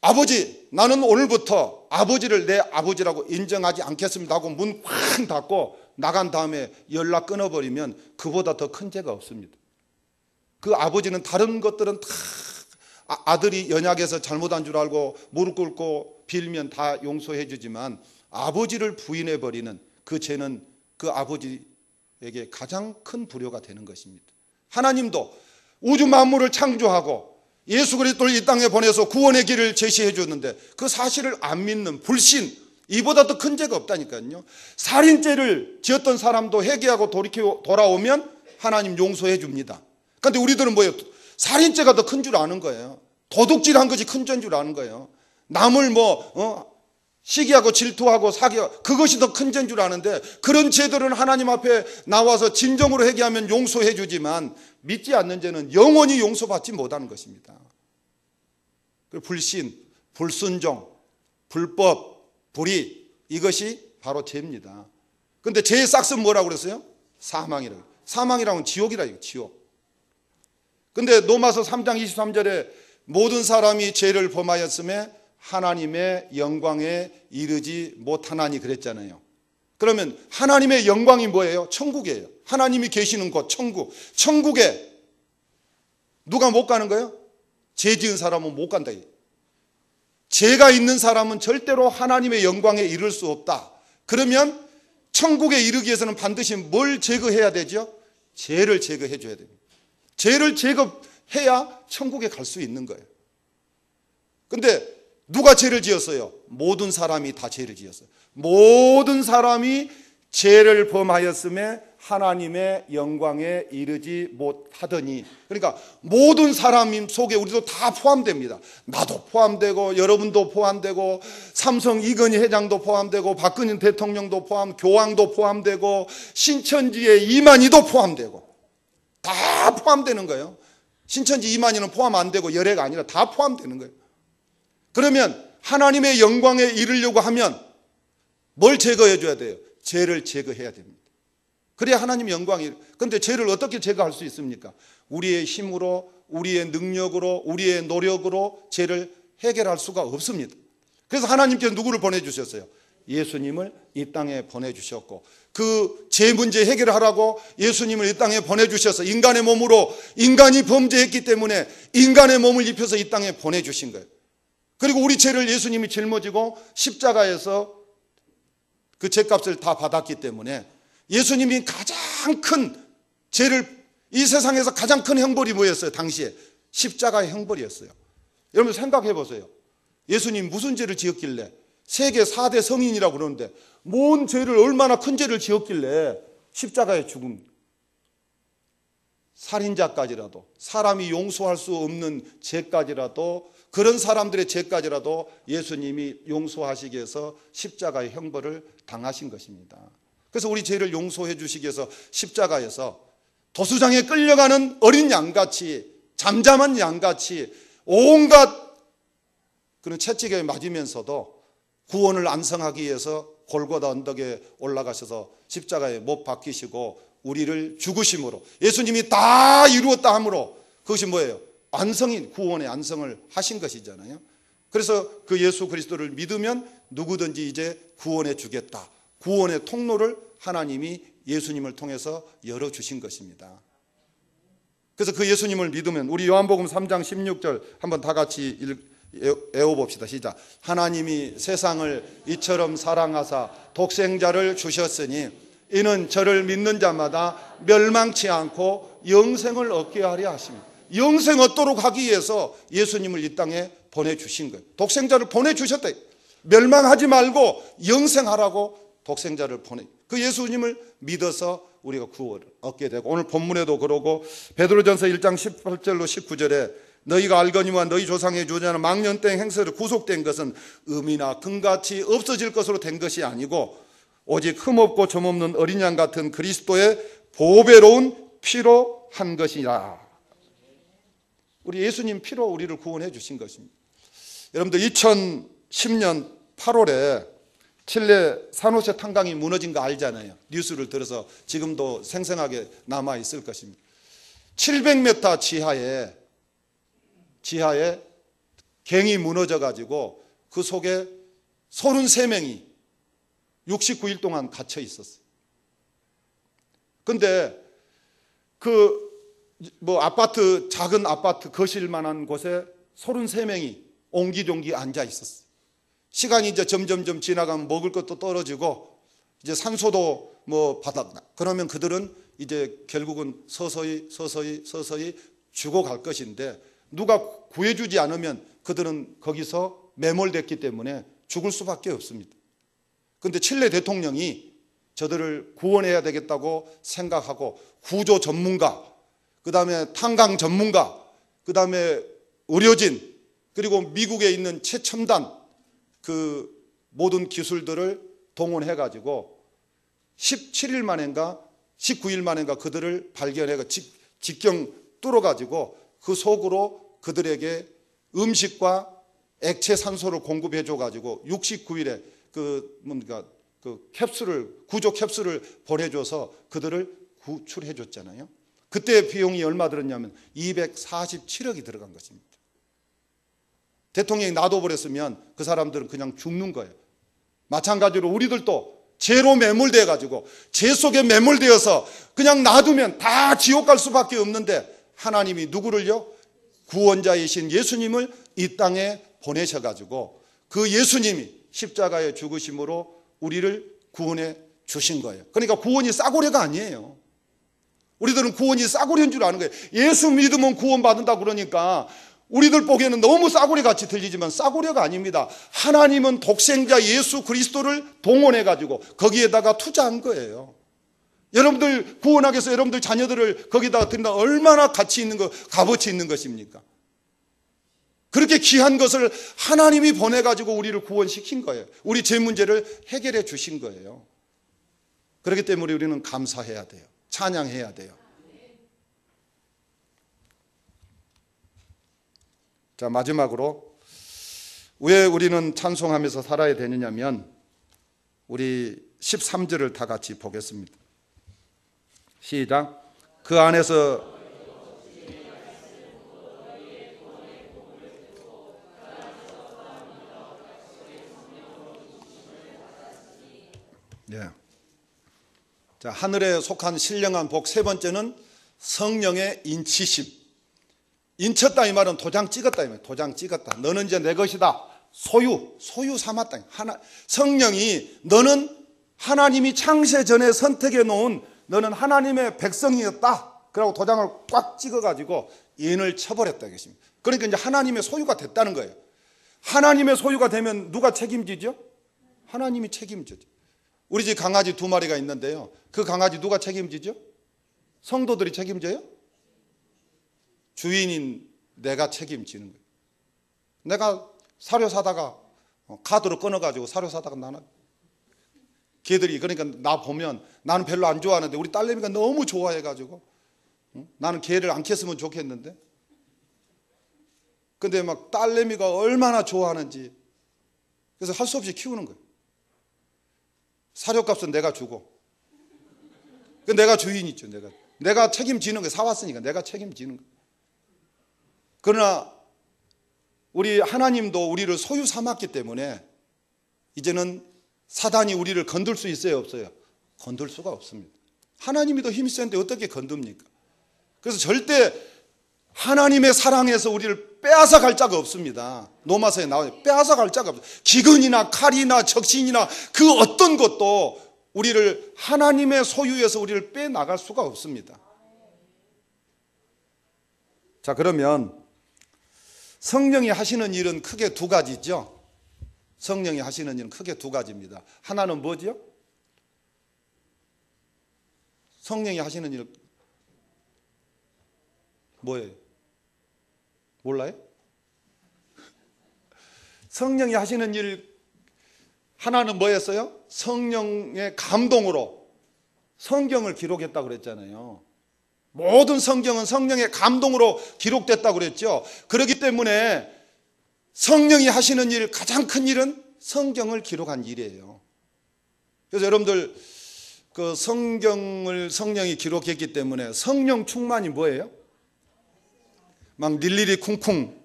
아버지, 나는 오늘부터 아버지를 내 아버지라고 인정하지 않겠습니다 하고 문 쾅 닫고 나간 다음에 연락 끊어버리면 그보다 더 큰 죄가 없습니다. 그 아버지는 다른 것들은 다 아들이 연약해서 잘못한 줄 알고 무릎 꿇고 빌면 다 용서해 주지만 아버지를 부인해버리는 그 죄는 그 아버지에게 가장 큰 불효가 되는 것입니다. 하나님도 우주 만물을 창조하고 예수 그리스도를 이 땅에 보내서 구원의 길을 제시해 줬는데 그 사실을 안 믿는 불신, 이보다 더 큰 죄가 없다니까요. 살인죄를 지었던 사람도 회개하고 돌아오면 하나님 용서해 줍니다. 그런데 우리들은 뭐예요? 살인죄가 더 큰 줄 아는 거예요. 도둑질한 것이 큰 죄인 줄 아는 거예요. 남을 시기하고 질투하고 사기하고 그것이 더 큰 죄인 줄 아는데 그런 죄들은 하나님 앞에 나와서 진정으로 회개하면 용서해 주지만 믿지 않는 죄는 영원히 용서받지 못하는 것입니다. 그리고 불신, 불순종, 불법, 불의, 이것이 바로 죄입니다. 그런데 죄의 싹은 뭐라고 그랬어요? 사망이라고. 사망이라고는 지옥이라고, 지옥. 그런데 로마서 3장 23절에 모든 사람이 죄를 범하였음에 하나님의 영광에 이르지 못하나니 그랬잖아요. 그러면 하나님의 영광이 뭐예요? 천국이에요. 하나님이 계시는 곳, 천국. 천국에 누가 못 가는 거예요? 죄 지은 사람은 못 간다. 죄가 있는 사람은 절대로 하나님의 영광에 이를 수 없다. 그러면 천국에 이르기 위해서는 반드시 뭘 제거해야 되죠? 죄를 제거해 줘야 됩니다. 죄를 제거해야 천국에 갈 수 있는 거예요. 근데 누가 죄를 지었어요? 모든 사람이 다 죄를 지었어요. 모든 사람이 죄를 범하였음에 하나님의 영광에 이르지 못하더니, 그러니까 모든 사람 속에 우리도 다 포함됩니다. 나도 포함되고 여러분도 포함되고 삼성 이건희 회장도 포함되고 박근혜 대통령도 포함, 교황도 포함되고 신천지의 이만희도 포함되고 다 포함되는 거예요. 신천지 이만희는 포함 안 되고 열애가 아니라 다 포함되는 거예요. 그러면 하나님의 영광에 이르려고 하면 뭘 제거해 줘야 돼요? 죄를 제거해야 됩니다. 그래야 하나님 영광이. 그런데 죄를 어떻게 제거할 수 있습니까? 우리의 힘으로, 우리의 능력으로, 우리의 노력으로 죄를 해결할 수가 없습니다. 그래서 하나님께서 누구를 보내주셨어요? 예수님을 이 땅에 보내주셨고, 그 죄 문제 해결을 하라고 예수님을 이 땅에 보내주셔서 인간의 몸으로, 인간이 범죄했기 때문에 인간의 몸을 입혀서 이 땅에 보내주신 거예요. 그리고 우리 죄를 예수님이 짊어지고 십자가에서 그 죄값을 다 받았기 때문에 예수님이 가장 큰 죄를, 이 세상에서 가장 큰 형벌이 뭐였어요? 당시에 십자가의 형벌이었어요. 여러분 생각해 보세요. 예수님 무슨 죄를 지었길래, 세계 4대 성인이라고 그러는데 뭔 죄를, 얼마나 큰 죄를 지었길래 십자가에 죽음. 살인자까지라도, 사람이 용서할 수 없는 죄까지라도 그런 사람들의 죄까지라도 예수님이 용서하시기 위해서 십자가의 형벌을 당하신 것입니다. 그래서 우리 죄를 용서해 주시기 위해서 십자가에서 도수장에 끌려가는 어린 양같이, 잠잠한 양같이 온갖 그런 채찍에 맞으면서도 구원을 안성하기 위해서 골고다 언덕에 올라가셔서 십자가에 못 박히시고 우리를 죽으심으로, 예수님이 다 이루었다 함으로, 그것이 뭐예요? 안성인, 구원의 안성을 하신 것이잖아요. 그래서 그 예수 그리스도를 믿으면 누구든지 이제 구원해 주겠다, 구원의 통로를 하나님이 예수님을 통해서 열어주신 것입니다. 그래서 그 예수님을 믿으면, 우리 요한복음 3장 16절 한번 다 같이 외워봅시다. 시작. 하나님이 세상을 이처럼 사랑하사 독생자를 주셨으니 이는 저를 믿는 자마다 멸망치 않고 영생을 얻게 하려 하십니다. 영생 얻도록 하기 위해서 예수님을 이 땅에 보내주신 거예요. 독생자를 보내주셨다. 멸망하지 말고 영생하라고 독생자를 그 예수님을 믿어서 우리가 구원을 얻게 되고, 오늘 본문에도 그러고 베드로전서 1장 18절로 19절에 너희가 알거니와 너희 조상의 주자는 망년된 행세로 구속된 것은 음이나 금같이 없어질 것으로 된 것이 아니고 오직 흠없고 점없는 어린 양 같은 그리스도의 보배로운 피로 한 것이라. 우리 예수님 피로 우리를 구원해 주신 것입니다. 여러분들 2010년 8월에 칠레 산호세 탄광이 무너진 거 알잖아요. 뉴스를 들어서 지금도 생생하게 남아 있을 것입니다. 700m 지하에 갱이 무너져 가지고 그 속에 33명이 69일 동안 갇혀 있었어요. 근데 아파트, 작은 아파트 거실만한 곳에 33명이 옹기종기 앉아 있었어요. 시간이 이제 점점점 지나가면 먹을 것도 떨어지고 이제 산소도 바닥나. 그러면 그들은 이제 결국은 서서히 죽어갈 것인데, 누가 구해주지 않으면 그들은 거기서 매몰됐기 때문에 죽을 수밖에 없습니다. 그런데 칠레 대통령이 저들을 구원해야 되겠다고 생각하고 구조 전문가, 그 다음에 탄광 전문가, 그 다음에 의료진, 그리고 미국에 있는 최첨단 그 모든 기술들을 동원해가지고 17일 만인가 19일 만인가 그들을 발견해가 직경 뚫어가지고 그 속으로 그들에게 음식과 액체 산소를 공급해줘가지고 69일에 그 구조 캡슐을 보내줘서 그들을 구출해줬잖아요. 그때 비용이 얼마 들었냐면 247억이 들어간 것입니다. 대통령이 놔둬버렸으면 그 사람들은 그냥 죽는 거예요. 마찬가지로 우리들도 죄로 매몰되어 가지고 죄 속에 매몰되어서 그냥 놔두면 다 지옥 갈 수밖에 없는데, 하나님이 누구를요? 구원자이신 예수님을 이 땅에 보내셔가지고 그 예수님이 십자가에 죽으심으로 우리를 구원해 주신 거예요. 그러니까 구원이 싸구려가 아니에요. 우리들은 구원이 싸구려인 줄 아는 거예요. 예수 믿으면 구원받는다 그러니까 우리들 보기에는 너무 싸구려같이 들리지만 싸구려가 아닙니다. 하나님은 독생자 예수 그리스도를 동원해가지고 거기에다가 투자한 거예요. 여러분들 구원하기 위해서 여러분들 자녀들을 거기다가 드린다, 얼마나 가치 있는 값어치 있는 것입니까? 그렇게 귀한 것을 하나님이 보내가지고 우리를 구원시킨 거예요. 우리 죄 문제를 해결해 주신 거예요. 그렇기 때문에 우리는 감사해야 돼요. 찬양해야 돼요. 자, 마지막으로 왜 우리는 찬송하면서 살아야 되느냐면, 우리 13절을 다 같이 보겠습니다. 시작. 그 안에서 자, 하늘에 속한 신령한 복 세 번째는 성령의 인치심. 인쳤다 이 말은 도장 찍었다 이 말이에요. 도장 찍었다. 너는 이제 내 것이다. 소유 삼았다. 성령이 너는 하나님이 창세 전에 선택해 놓은 너는 하나님의 백성이었다. 그러고 도장을 꽉 찍어가지고 인을 쳐버렸다 이것입니다. 그러니까 이제 하나님의 소유가 됐다는 거예요. 하나님의 소유가 되면 누가 책임지죠? 하나님이 책임지죠. 우리 집 강아지 2마리가 있는데요. 그 강아지 누가 책임지죠? 성도들이 책임져요? 주인인 내가 책임지는 거예요. 내가 사료 사다가 카드로 끊어가지고 사료 사다가 나는 걔들이 그러니까 나 보면 나는 별로 안 좋아하는데 우리 딸내미가 너무 좋아해가지고 나는 걔를 안 켰으면 좋겠는데 근데 막 딸내미가 얼마나 좋아하는지 그래서 할 수 없이 키우는 거예요. 사료값은 내가 주고 내가 주인이죠. 내가 책임지는 거예요. 사왔으니까 내가 책임지는 거예요. 그러나 우리 하나님도 우리를 소유 삼았기 때문에 이제는 사단이 우리를 건들 수 있어요, 없어요? 건들 수가 없습니다. 하나님이 더 힘이 센데 어떻게 건듭니까? 그래서 절대 하나님의 사랑에서 우리를 빼앗아 갈 자가 없습니다. 로마서에 나와요. 빼앗아 갈 자가 없어요. 기근이나 칼이나 적신이나 그 어떤 것도 우리를 하나님의 소유에서 우리를 빼나갈 수가 없습니다. 자, 그러면 성령이 하시는 일은 크게 두 가지죠. 성령이 하시는 일은 크게 두 가지입니다. 하나는 뭐죠? 성령이 하시는 일 뭐예요? 몰라요? 성령이 하시는 일 하나는 뭐였어요? 성령의 감동으로 성경을 기록했다고 그랬잖아요. 모든 성경은 성령의 감동으로 기록됐다고 그랬죠. 그렇기 때문에 성령이 하시는 일, 가장 큰 일은 성경을 기록한 일이에요. 그래서 여러분들 그 성경을 성령이 기록했기 때문에 성령 충만이 뭐예요? 막 릴리리 쿵쿵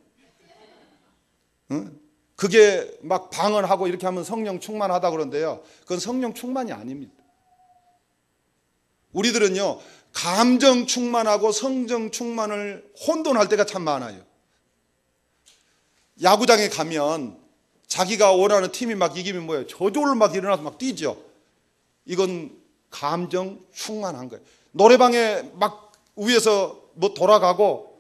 그게 막 방언하고 이렇게 하면 성령 충만하다 그러는데요. 그건 성령 충만이 아닙니다. 우리들은요 감정 충만하고 성령 충만을 혼돈할 때가 참 많아요. 야구장에 가면 자기가 원하는 팀이 막 이기면 뭐예요? 저절로 막 일어나서 막 뛰죠. 이건 감정 충만한 거예요. 노래방에 막 위에서 뭐 돌아가고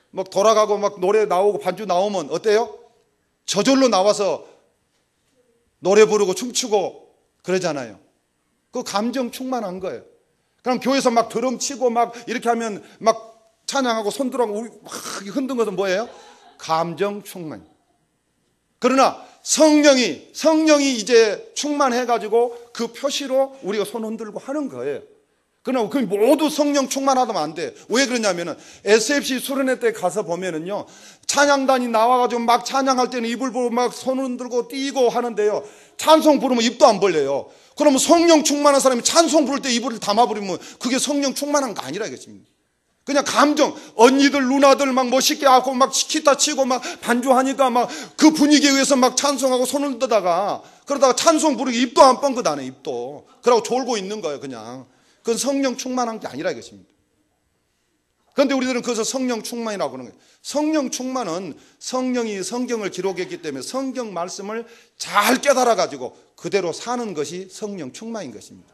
막 돌아가고 막 노래 나오고 반주 나오면 어때요? 저절로 나와서 노래 부르고 춤추고 그러잖아요. 그 감정 충만한 거예요. 그럼 교회에서 막 드럼 치고 막 이렇게 하면 막 찬양하고 손 들어가고 막 흔든 것은 뭐예요? 감정 충만. 그러나 성령이 이제 충만해가지고 그 표시로 우리가 손 흔들고 하는 거예요. 그러나 그 모두 성령 충만하다면 안 돼. 왜 그러냐면은 SFC 수련회 때 가서 보면은요 찬양단이 나와가지고 막 찬양할 때는 입을 보고 막 손 흔들고 뛰고 하는데요 찬송 부르면 입도 안 벌려요. 그러면 성령 충만한 사람이 찬송 부를 때 입을 담아버리면 그게 성령 충만한 거 아니라 이것입니다. 그냥 감정, 언니들, 누나들 막 멋있게 하고 막 기타 치고 막 반주하니까 막 그 분위기에 의해서 막 찬송하고 손을 뜨다가 그러다가 찬송 부르기 입도 안 뻥긋하네, 입도. 그러고 졸고 있는 거예요, 그냥. 그건 성령 충만한 게 아니라 이것입니다. 그런데 우리들은 그것을 성령 충만이라고 하는 거예요. 성령 충만은 성령이 성경을 기록했기 때문에 성경 말씀을 잘 깨달아가지고 그대로 사는 것이 성령 충만인 것입니다.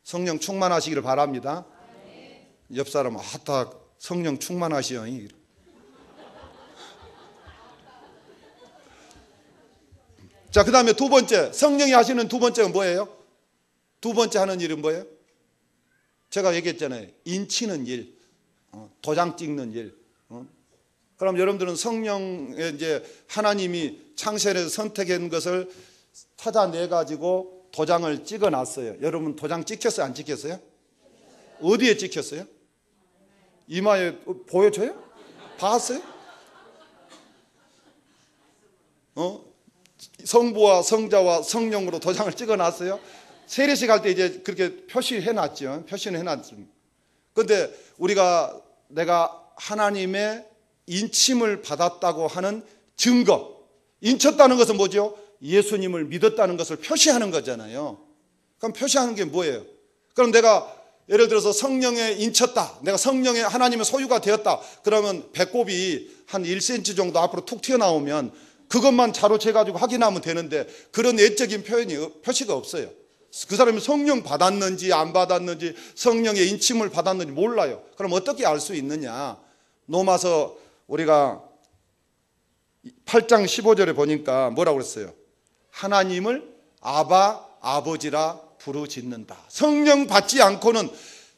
성령 충만하시기를 바랍니다. 옆 사람은 아따 성령 충만하시오. 자, 그 다음에 두 번째, 성령이 하시는 두 번째가 뭐예요? 두 번째 하는 일은 뭐예요? 제가 얘기했잖아요. 인치는 일, 도장 찍는 일. 그럼 여러분들은 성령의 이제 하나님이 창세에서 선택한 것을 찾아내 가지고 도장을 찍어 놨어요. 여러분 도장 찍혔어요? 안 찍혔어요? 어디에 찍혔어요? 이마에 보여줘요? 봤어요? 성부와 성자와 성령으로 도장을 찍어 놨어요. 세례식 할 때 이제 그렇게 표시해 놨죠. 표시는 해 놨습니다. 그런데 내가 하나님의 인침을 받았다고 하는 증거, 인쳤다는 것은 뭐죠? 예수님을 믿었다는 것을 표시하는 거잖아요. 그럼 표시하는 게 뭐예요? 그럼 내가 예를 들어서 성령에 인쳤다, 내가 성령의 하나님의 소유가 되었다, 그러면 배꼽이 한 1cm 정도 앞으로 툭 튀어나오면 그것만 자로 재가지고 확인하면 되는데 그런 내적인 표시가 없어요. 그 사람이 성령 받았는지 안 받았는지 성령의 인침을 받았는지 몰라요. 그럼 어떻게 알 수 있느냐? 로마서 우리가 8장 15절에 보니까 뭐라고 그랬어요? 하나님을 아바, 아버지라 부르짖는다. 성령 받지 않고는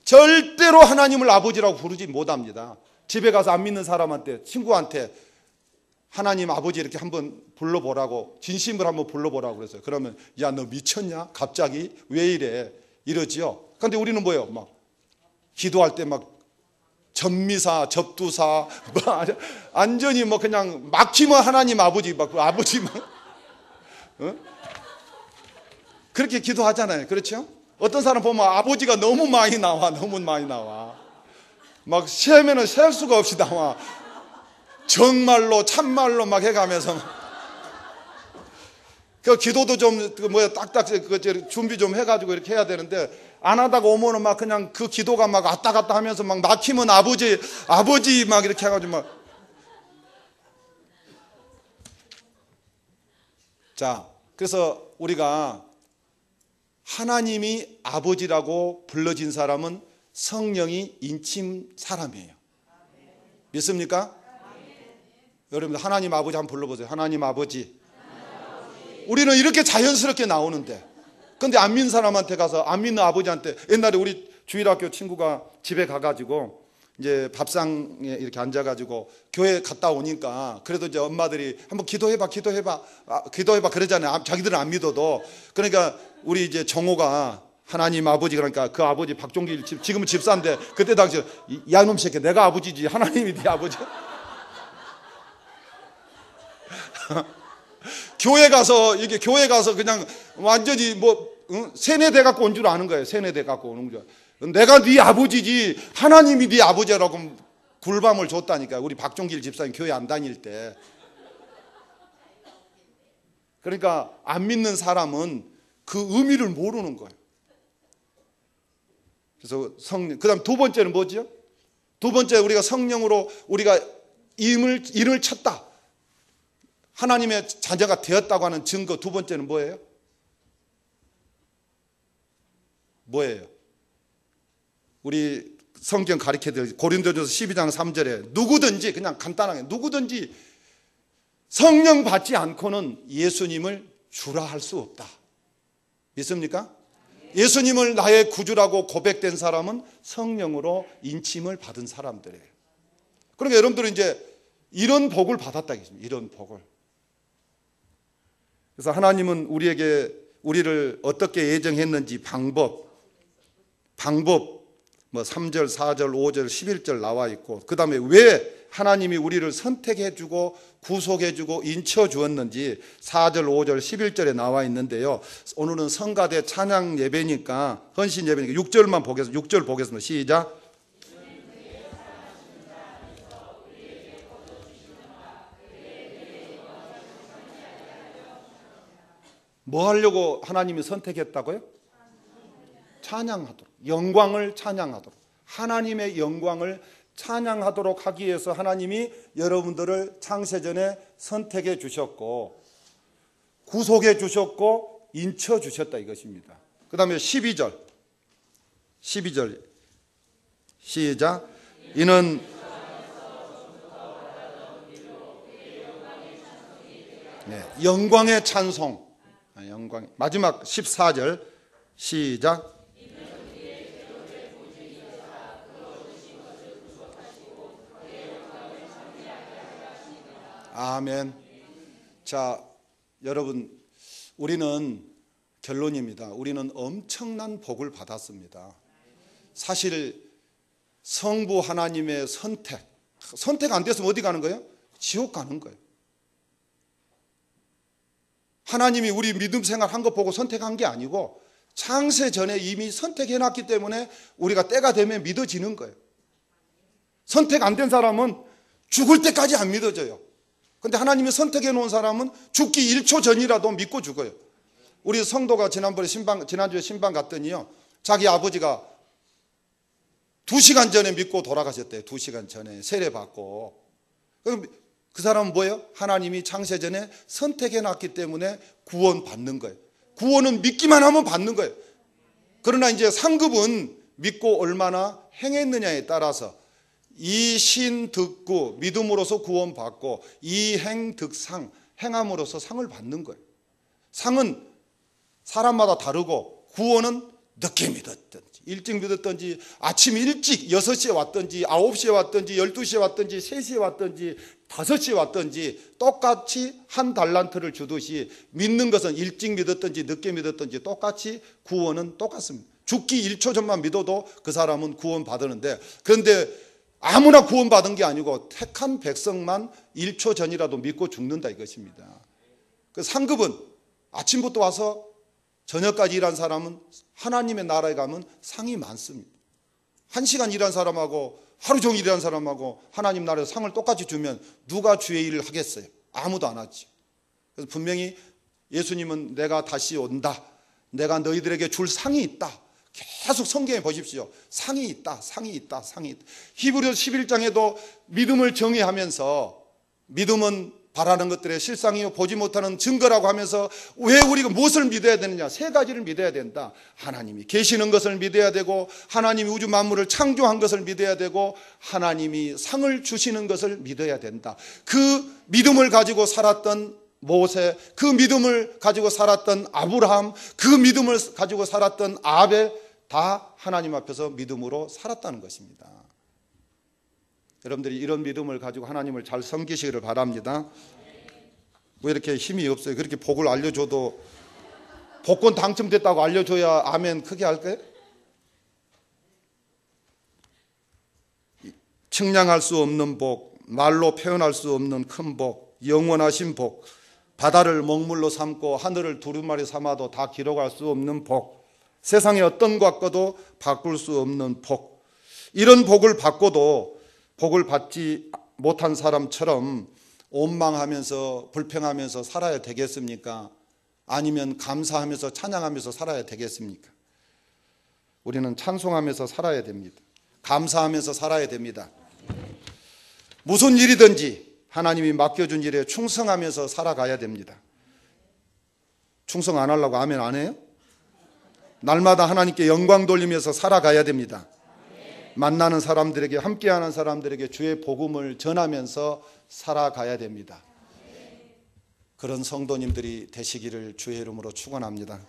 절대로 하나님을 아버지라고 부르지 못합니다. 집에 가서 안 믿는 사람한테, 친구한테 하나님 아버지 이렇게 한번 불러보라고, 진심으로 한번 불러보라고 그랬어요. 그러면 야, 너 미쳤냐? 갑자기 왜 이래? 이러지요. 근데 우리는 뭐예요? 막 기도할 때 막 전미사, 접두사, 뭐 완전히 뭐 그냥 막히면 하나님 아버지 막 아버지 막 그렇게 기도하잖아요. 그렇죠? 어떤 사람 보면 아버지가 너무 많이 나와, 너무 많이 나와. 막 세면은 셀 수가 없이 나와. 정말로 참말로 막 해가면서 그 기도도 좀 뭐야 딱딱 그 준비 좀 해가지고 이렇게 해야 되는데 안 하다가 오면은 막 그냥 그 기도가 막 왔다 갔다 하면서 막 막히면 아버지 막 이렇게 해가지고 막. 자, 그래서 우리가 하나님이 아버지라고 불러진 사람은 성령이 인친 사람이에요. 믿습니까? 여러분들 하나님 아버지 한번 불러보세요. 하나님 아버지. 우리는 이렇게 자연스럽게 나오는데, 근데 안 믿는 사람한테 가서, 안 믿는 아버지한테, 옛날에 우리 주일학교 친구가 집에 가가지고 이제 밥상에 이렇게 앉아가지고 교회 갔다 오니까 그래도 이제 엄마들이 한번 기도해봐 그러잖아요. 자기들은 안 믿어도. 그러니까 우리 이제 정호가 하나님 아버지, 그러니까 그 아버지 박종길 지금은 집사인데 그때 당시 야 이놈 새끼 내가 아버지지 하나님이 네 아버지. 교회 가서 그냥 완전히 뭐 세뇌돼 갖고 온 줄 아는 거예요. 세뇌돼 갖고 오는 줄. 내가 네 아버지지 하나님이 네 아버지라고 굴밤을 줬다니까. 우리 박종길 집사님 교회 안 다닐 때. 그러니까 안 믿는 사람은 그 의미를 모르는 거예요. 그래서 성령. 그다음 두 번째는 뭐죠? 두 번째, 우리가 성령으로 우리가 일을 쳤다, 하나님의 자녀가 되었다고 하는 증거 두 번째는 뭐예요? 뭐예요? 우리 성경 가르쳐드릴 고린도전서 12장 3절에 누구든지, 그냥 간단하게 누구든지 성령 받지 않고는 예수님을 주라 할 수 없다. 믿습니까? 예수님을 나의 구주라고 고백된 사람은 성령으로 인침을 받은 사람들이에요. 그러니까 여러분들은 이제 이런 복을 받았다. 이런 복을. 그래서 하나님은 우리를 어떻게 예정했는지 방법 뭐 3절, 4절, 5절, 11절 나와 있고, 그 다음에 왜 하나님이 우리를 선택해주고 구속해주고 인쳐주었는지 4절, 5절, 11절에 나와 있는데요. 오늘은 성가대 찬양 예배니까, 헌신 예배니까 6절만 보겠습니다. 6절 보겠습니다. 시작. 뭐 하려고 하나님이 선택했다고요? 찬양하도록, 영광을 찬양하도록, 하나님의 영광을 찬양하도록 하기 위해서 하나님이 여러분들을 창세전에 선택해 주셨고 구속해 주셨고 인쳐 주셨다 이것입니다. 그 다음에 12절 시작. 이는 영광의 찬송. 영광. 마지막 14절 시작. 아멘. 자, 여러분, 우리는 결론입니다. 우리는 엄청난 복을 받았습니다. 사실 성부 하나님의 선택 안 됐으면 어디 가는 거예요? 지옥 가는 거예요. 하나님이 우리 믿음 생활 한 거 보고 선택한 게 아니고 창세 전에 이미 선택해놨기 때문에 우리가 때가 되면 믿어지는 거예요. 선택 안 된 사람은 죽을 때까지 안 믿어져요. 근데 하나님이 선택해 놓은 사람은 죽기 1초 전이라도 믿고 죽어요. 우리 성도가 지난주에 신방 갔더니요, 자기 아버지가 2시간 전에 믿고 돌아가셨대요. 2시간 전에 세례받고. 그럼 그 사람은 뭐예요? 하나님이 창세전에 선택해 놨기 때문에 구원 받는 거예요. 구원은 믿기만 하면 받는 거예요. 그러나 이제 상급은 믿고 얼마나 행했느냐에 따라서 이신 득구, 믿음으로서 구원 받고 이행 득상, 행함으로써 상을 받는 거예요. 상은 사람마다 다르고 구원은 늦게 믿었든지 일찍 믿었든지 아침 일찍 6시에 왔든지 9시에 왔든지 12시에 왔든지 3시에 왔든지 5시에 왔든지 똑같이 한 달란트를 주듯이 믿는 것은 일찍 믿었든지 늦게 믿었든지 똑같이 구원은 똑같습니다. 죽기 1초 전만 믿어도 그 사람은 구원 받았는데, 그런데 아무나 구원 받은 게 아니고 택한 백성만 1초 전이라도 믿고 죽는다 이것입니다. 그 상급은 아침부터 와서 저녁까지 일한 사람은 하나님의 나라에 가면 상이 많습니다. 1시간 일한 사람하고 하루 종일 일한 사람하고 하나님 나라에서 상을 똑같이 주면 누가 주의 일을 하겠어요? 아무도 안 하죠. 그래서 분명히 예수님은 내가 다시 온다, 내가 너희들에게 줄 상이 있다, 계속 성경에 보십시오. 상이 있다, 상이 있다, 상이 있다. 히브리서 11장에도 믿음을 정의하면서 믿음은 바라는 것들의 실상이요 보지 못하는 증거라고 하면서 왜 우리가 무엇을 믿어야 되느냐? 3가지를 믿어야 된다. 하나님이 계시는 것을 믿어야 되고, 하나님이 우주 만물을 창조한 것을 믿어야 되고, 하나님이 상을 주시는 것을 믿어야 된다. 그 믿음을 가지고 살았던 모세, 그 믿음을 가지고 살았던 아브라함, 그 믿음을 가지고 살았던 아벨, 다 하나님 앞에서 믿음으로 살았다는 것입니다. 여러분들이 이런 믿음을 가지고 하나님을 잘 섬기시기를 바랍니다. 왜 이렇게 힘이 없어요? 그렇게 복을 알려줘도, 복권 당첨됐다고 알려줘야 아멘 크게 할까요? 측량할 수 없는 복, 말로 표현할 수 없는 큰 복, 영원하신 복, 바다를 먹물로 삼고 하늘을 두루마리 삼아도 다 기록할 수 없는 복, 세상의 어떤 것과도 바꿀 수 없는 복, 이런 복을 받고도 복을 받지 못한 사람처럼 원망하면서 불평하면서 살아야 되겠습니까? 아니면 감사하면서 찬양하면서 살아야 되겠습니까? 우리는 찬송하면서 살아야 됩니다. 감사하면서 살아야 됩니다. 무슨 일이든지 하나님이 맡겨준 일에 충성하면서 살아가야 됩니다. 충성 안 하려고 아멘 안 해요? 날마다 하나님께 영광 돌리면서 살아가야 됩니다. 만나는 사람들에게, 함께하는 사람들에게 주의 복음을 전하면서 살아가야 됩니다. 그런 성도님들이 되시기를 주의 이름으로 축원합니다.